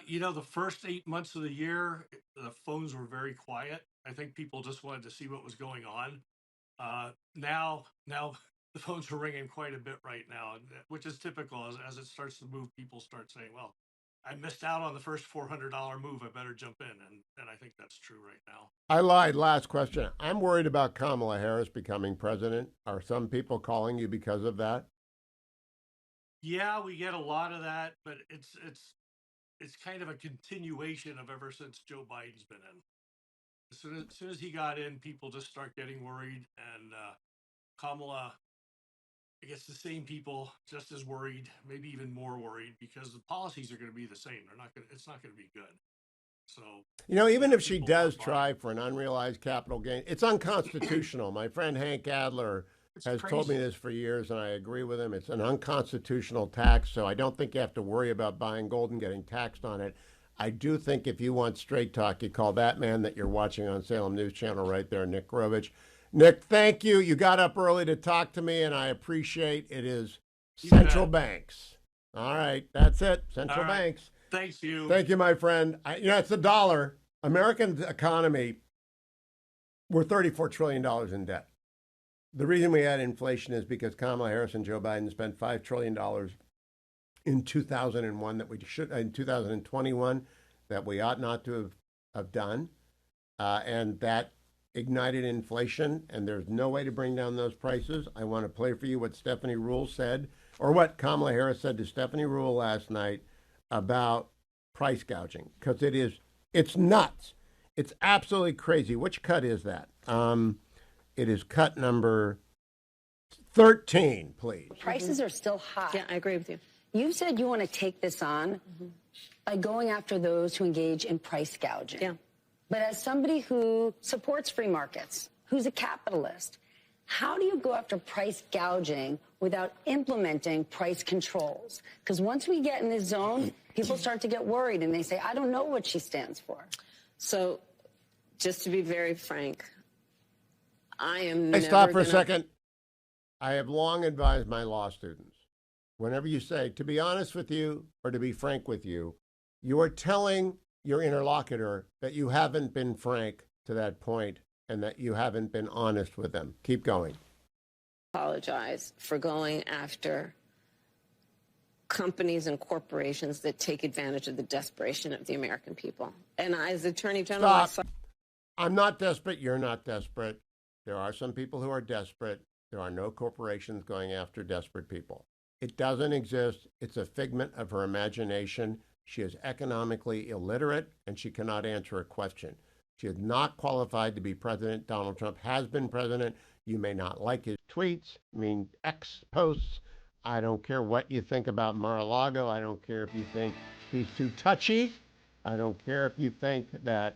The first 8 months of the year, the phones were very quiet. I think people just wanted to see what was going on. Now the phones are ringing quite a bit right now, which is typical. As it starts to move, people start saying, well, I missed out on the first $400 move. I better jump in. And I think that's true right now. I lied. Last question. I'm worried about Kamala Harris becoming president. Are some people calling you because of that? Yeah, we get a lot of that, but it's kind of a continuation of ever since Joe Biden's been in. As soon as he got in, people just start getting worried, and Kamala, I guess the same people just as worried, maybe even more worried, because the policies are going to be the same. It's not going to be good. So even if she does try for an unrealized capital gain, it's unconstitutional. My friend Hank Adler has told me this for years, and I agree with him. It's an unconstitutional tax, so I don't think you have to worry about buying gold and getting taxed on it. I do think if you want straight talk, you call that man that you're watching on Salem News Channel right there, Nick Grovich. Nick, thank you. You got up early to talk to me, and I appreciate it. Is central banks. All right, that's it. Central banks. Thanks, you. Thank you, my friend. It's the dollar. American economy, we're $34 trillion in debt. The reason we had inflation is because Kamala Harris and Joe Biden spent $5 trillion in 2001 that we should, in 2021, that we ought not to have done. And that ignited inflation, and there's no way to bring down those prices. I want to play for you what Stephanie Rule said, or what Kamala Harris said to Stephanie Rule last night about price gouging, because it's nuts. It's absolutely crazy. Which cut is that? It is cut number 13, please. Prices are still high. Yeah, I agree with you. You said you want to take this on by going after those who engage in price gouging. Yeah. But as somebody who supports free markets, who's a capitalist, how do you go after price gouging without implementing price controls? Because once we get in this zone, people start to get worried and they say, I don't know what she stands for. So just to be very frank, I am Hey, never stop for a gonna- second. I have long advised my law students, whenever you say, to be honest with you or to be frank with you, you are telling your interlocutor that you haven't been frank to that point and that you haven't been honest with them. Keep going. Apologize for going after companies and corporations that take advantage of the desperation of the American people. And as Attorney General, Stop. I'm not desperate. You're not desperate. There are some people who are desperate. There are no corporations going after desperate people. It doesn't exist. It's a figment of her imagination. She is economically illiterate, and she cannot answer a question. She is not qualified to be president. Donald Trump has been president. You may not like his tweets, X posts. I don't care what you think about Mar-a-Lago. I don't care if you think he's too touchy. I don't care if you think that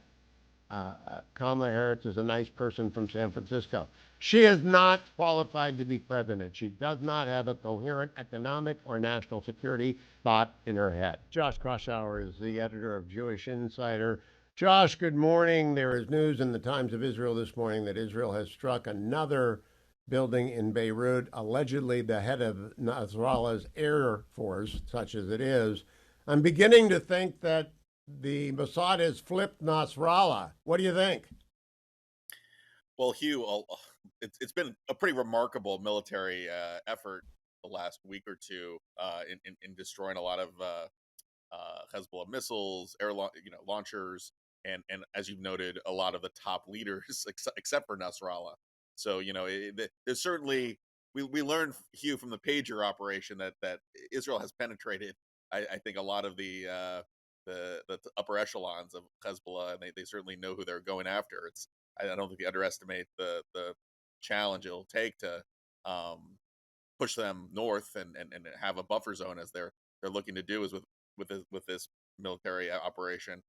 Kamala Harris is a nice person from San Francisco. She is not qualified to be president. She does not have a coherent economic or national security thought in her head. Josh Kraushaar is the editor of Jewish Insider. Josh, good morning. There is news in the Times of Israel this morning that Israel has struck another building in Beirut, allegedly the head of Nasrallah's air force, such as it is. I'm beginning to think that the Mossad has flipped Nasrallah. What do you think? Well, Hugh, it's been a pretty remarkable military effort the last week or two in destroying a lot of Hezbollah missiles, launchers, and as you've noted, a lot of the top leaders, except for Nasrallah. So there's certainly we learned, Hugh, from the pager operation that Israel has penetrated. I think a lot of the upper echelons of Hezbollah, and they certainly know who they're going after. I don't think they underestimate the challenge it'll take to push them north and have a buffer zone, as they're looking to do is with this military operation.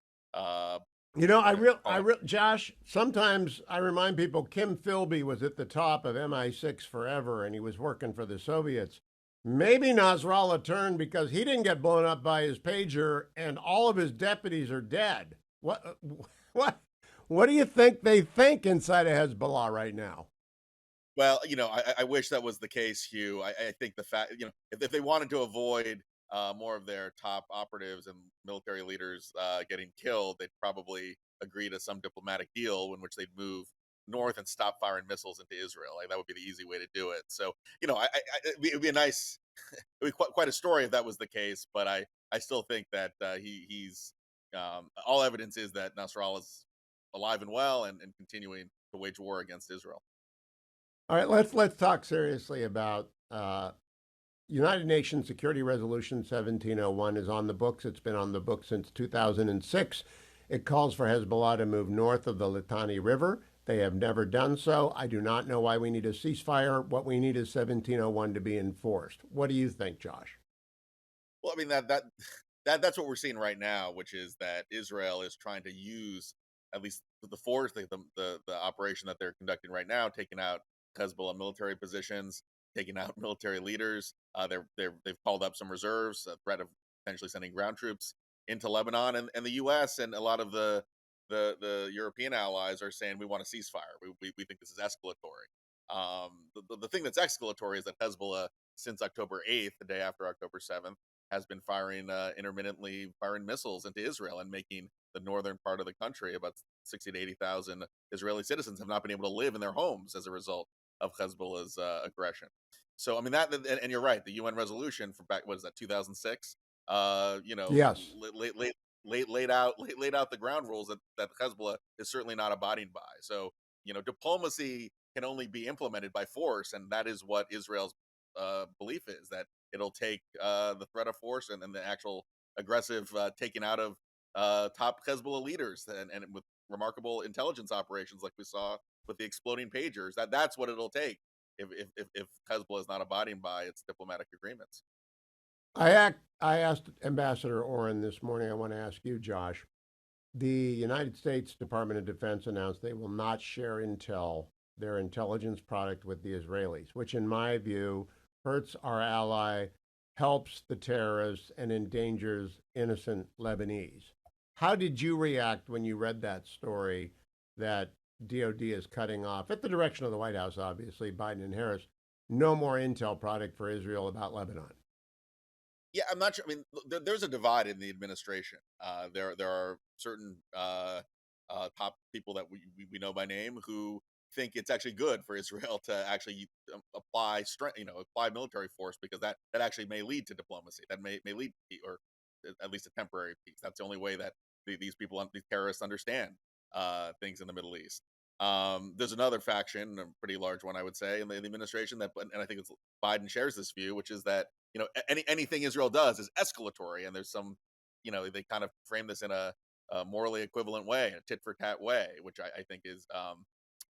You know, Josh, sometimes I remind people Kim Philby was at the top of MI6 forever and he was working for the Soviets. Maybe Nasrallah turned because he didn't get blown up by his pager and all of his deputies are dead. What do you think they think inside of Hezbollah right now? Well, I wish that was the case, Hugh. I think the fact, if they wanted to avoid more of their top operatives and military leaders getting killed, they'd probably agree to some diplomatic deal in which they'd move north and stop firing missiles into Israel. Like that would be the easy way to do it. So, it'd be a nice, it'd be quite a story if that was the case. But I still think that he's all evidence is that Nasrallah is alive and well and continuing to wage war against Israel. All right, let's talk seriously about United Nations Security Resolution 1701 is on the books. It's been on the books since 2006. It calls for Hezbollah to move north of the Litani River. They have never done so. I do not know why we need a ceasefire. What we need is 1701 to be enforced. What do you think, Josh? Well, I mean, that's what we're seeing right now, which is that Israel is trying to use at least the force, the operation that they're conducting right now, taking out Hezbollah military positions, taking out military leaders. They've called up some reserves, a threat of potentially sending ground troops into Lebanon, and the U.S. and a lot of the European allies are saying we want a ceasefire. We think this is escalatory. The thing that's escalatory is that Hezbollah, since October 8th, the day after October 7th, has been intermittently firing missiles into Israel and making the northern part of the country, about 60 to 80,000 Israeli citizens have not been able to live in their homes as a result of Hezbollah's aggression. So, I mean, and you're right, the UN resolution from back, what is that, 2006? Yes. Laid out the ground rules that Hezbollah is certainly not abiding by. So, diplomacy can only be implemented by force, and that is what Israel's belief is, that it'll take the threat of force and then the actual aggressive taking out of top Hezbollah leaders and with remarkable intelligence operations like we saw with the exploding pagers. That's what it'll take if Hezbollah is not abiding by its diplomatic agreements. I asked Ambassador Oren this morning. I want to ask you, Josh. The United States Department of Defense announced they will not share intel, their intelligence product, with the Israelis, which in my view hurts our ally, helps the terrorists, and endangers innocent Lebanese. How did you react when you read that story that DOD is cutting off, at the direction of the White House, obviously, Biden and Harris, no more intel product for Israel about Lebanon? Yeah, I'm not sure. I mean, there's a divide in the administration. There are certain top people that we know by name who think it's actually good for Israel to actually apply strength, apply military force, because that actually may lead to diplomacy. That may lead to, or at least a temporary peace. That's the only way that these terrorists understand things in the Middle East. There's another faction, a pretty large one, I would say, in the administration and I think Biden shares this view, which is that anything Israel does is escalatory, and there's some, they kind of frame this in a morally equivalent way, a tit for tat way, which I think is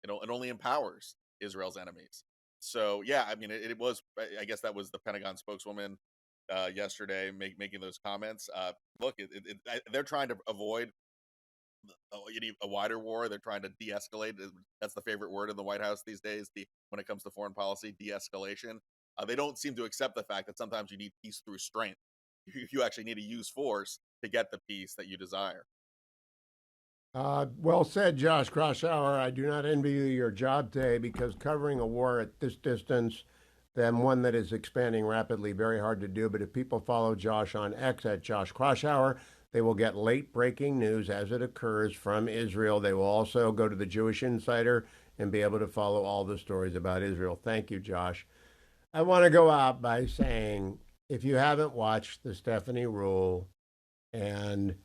it only empowers Israel's enemies. So yeah, I mean, it was, I guess that was the Pentagon spokeswoman yesterday making those comments. Look, they're trying to avoid a wider war. They're trying to de-escalate. That's the favorite word in the White House these days when it comes to foreign policy: de-escalation. They don't seem to accept the fact that sometimes you need peace through strength. You actually need to use force to get the peace that you desire. Well said, Josh Kraushaar. I do not envy you your job today, because covering a war at this distance, then one that is expanding rapidly, very hard to do. But if people follow Josh on X at Josh Kraushaar, they will get late breaking news as it occurs from Israel. They will also go to the Jewish Insider and be able to follow all the stories about Israel. Thank you, Josh. I want to go out by saying, if you haven't watched the Stephanie Rule and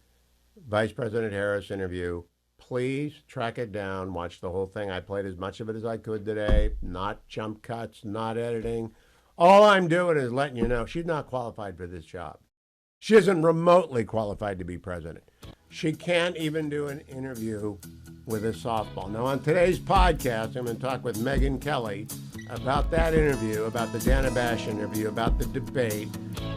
Vice President Harris interview, please track it down, watch the whole thing. I played as much of it as I could today, not jump cuts, not editing. All I'm doing is letting you know she's not qualified for this job. She isn't remotely qualified to be president. She can't even do an interview with a softball. Now, on today's podcast, I'm going to talk with Megyn Kelly about that interview, about the Dana Bash interview, about the debate.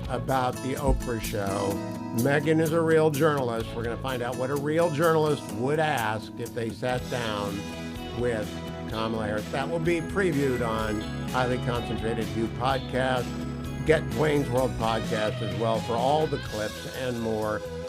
about the Oprah show. Megyn is a real journalist. We're going to find out what a real journalist would ask if they sat down with Kamala Harris. That will be previewed on Highly Concentrated View podcast. Get Dwayne's World podcast as well for all the clips and more.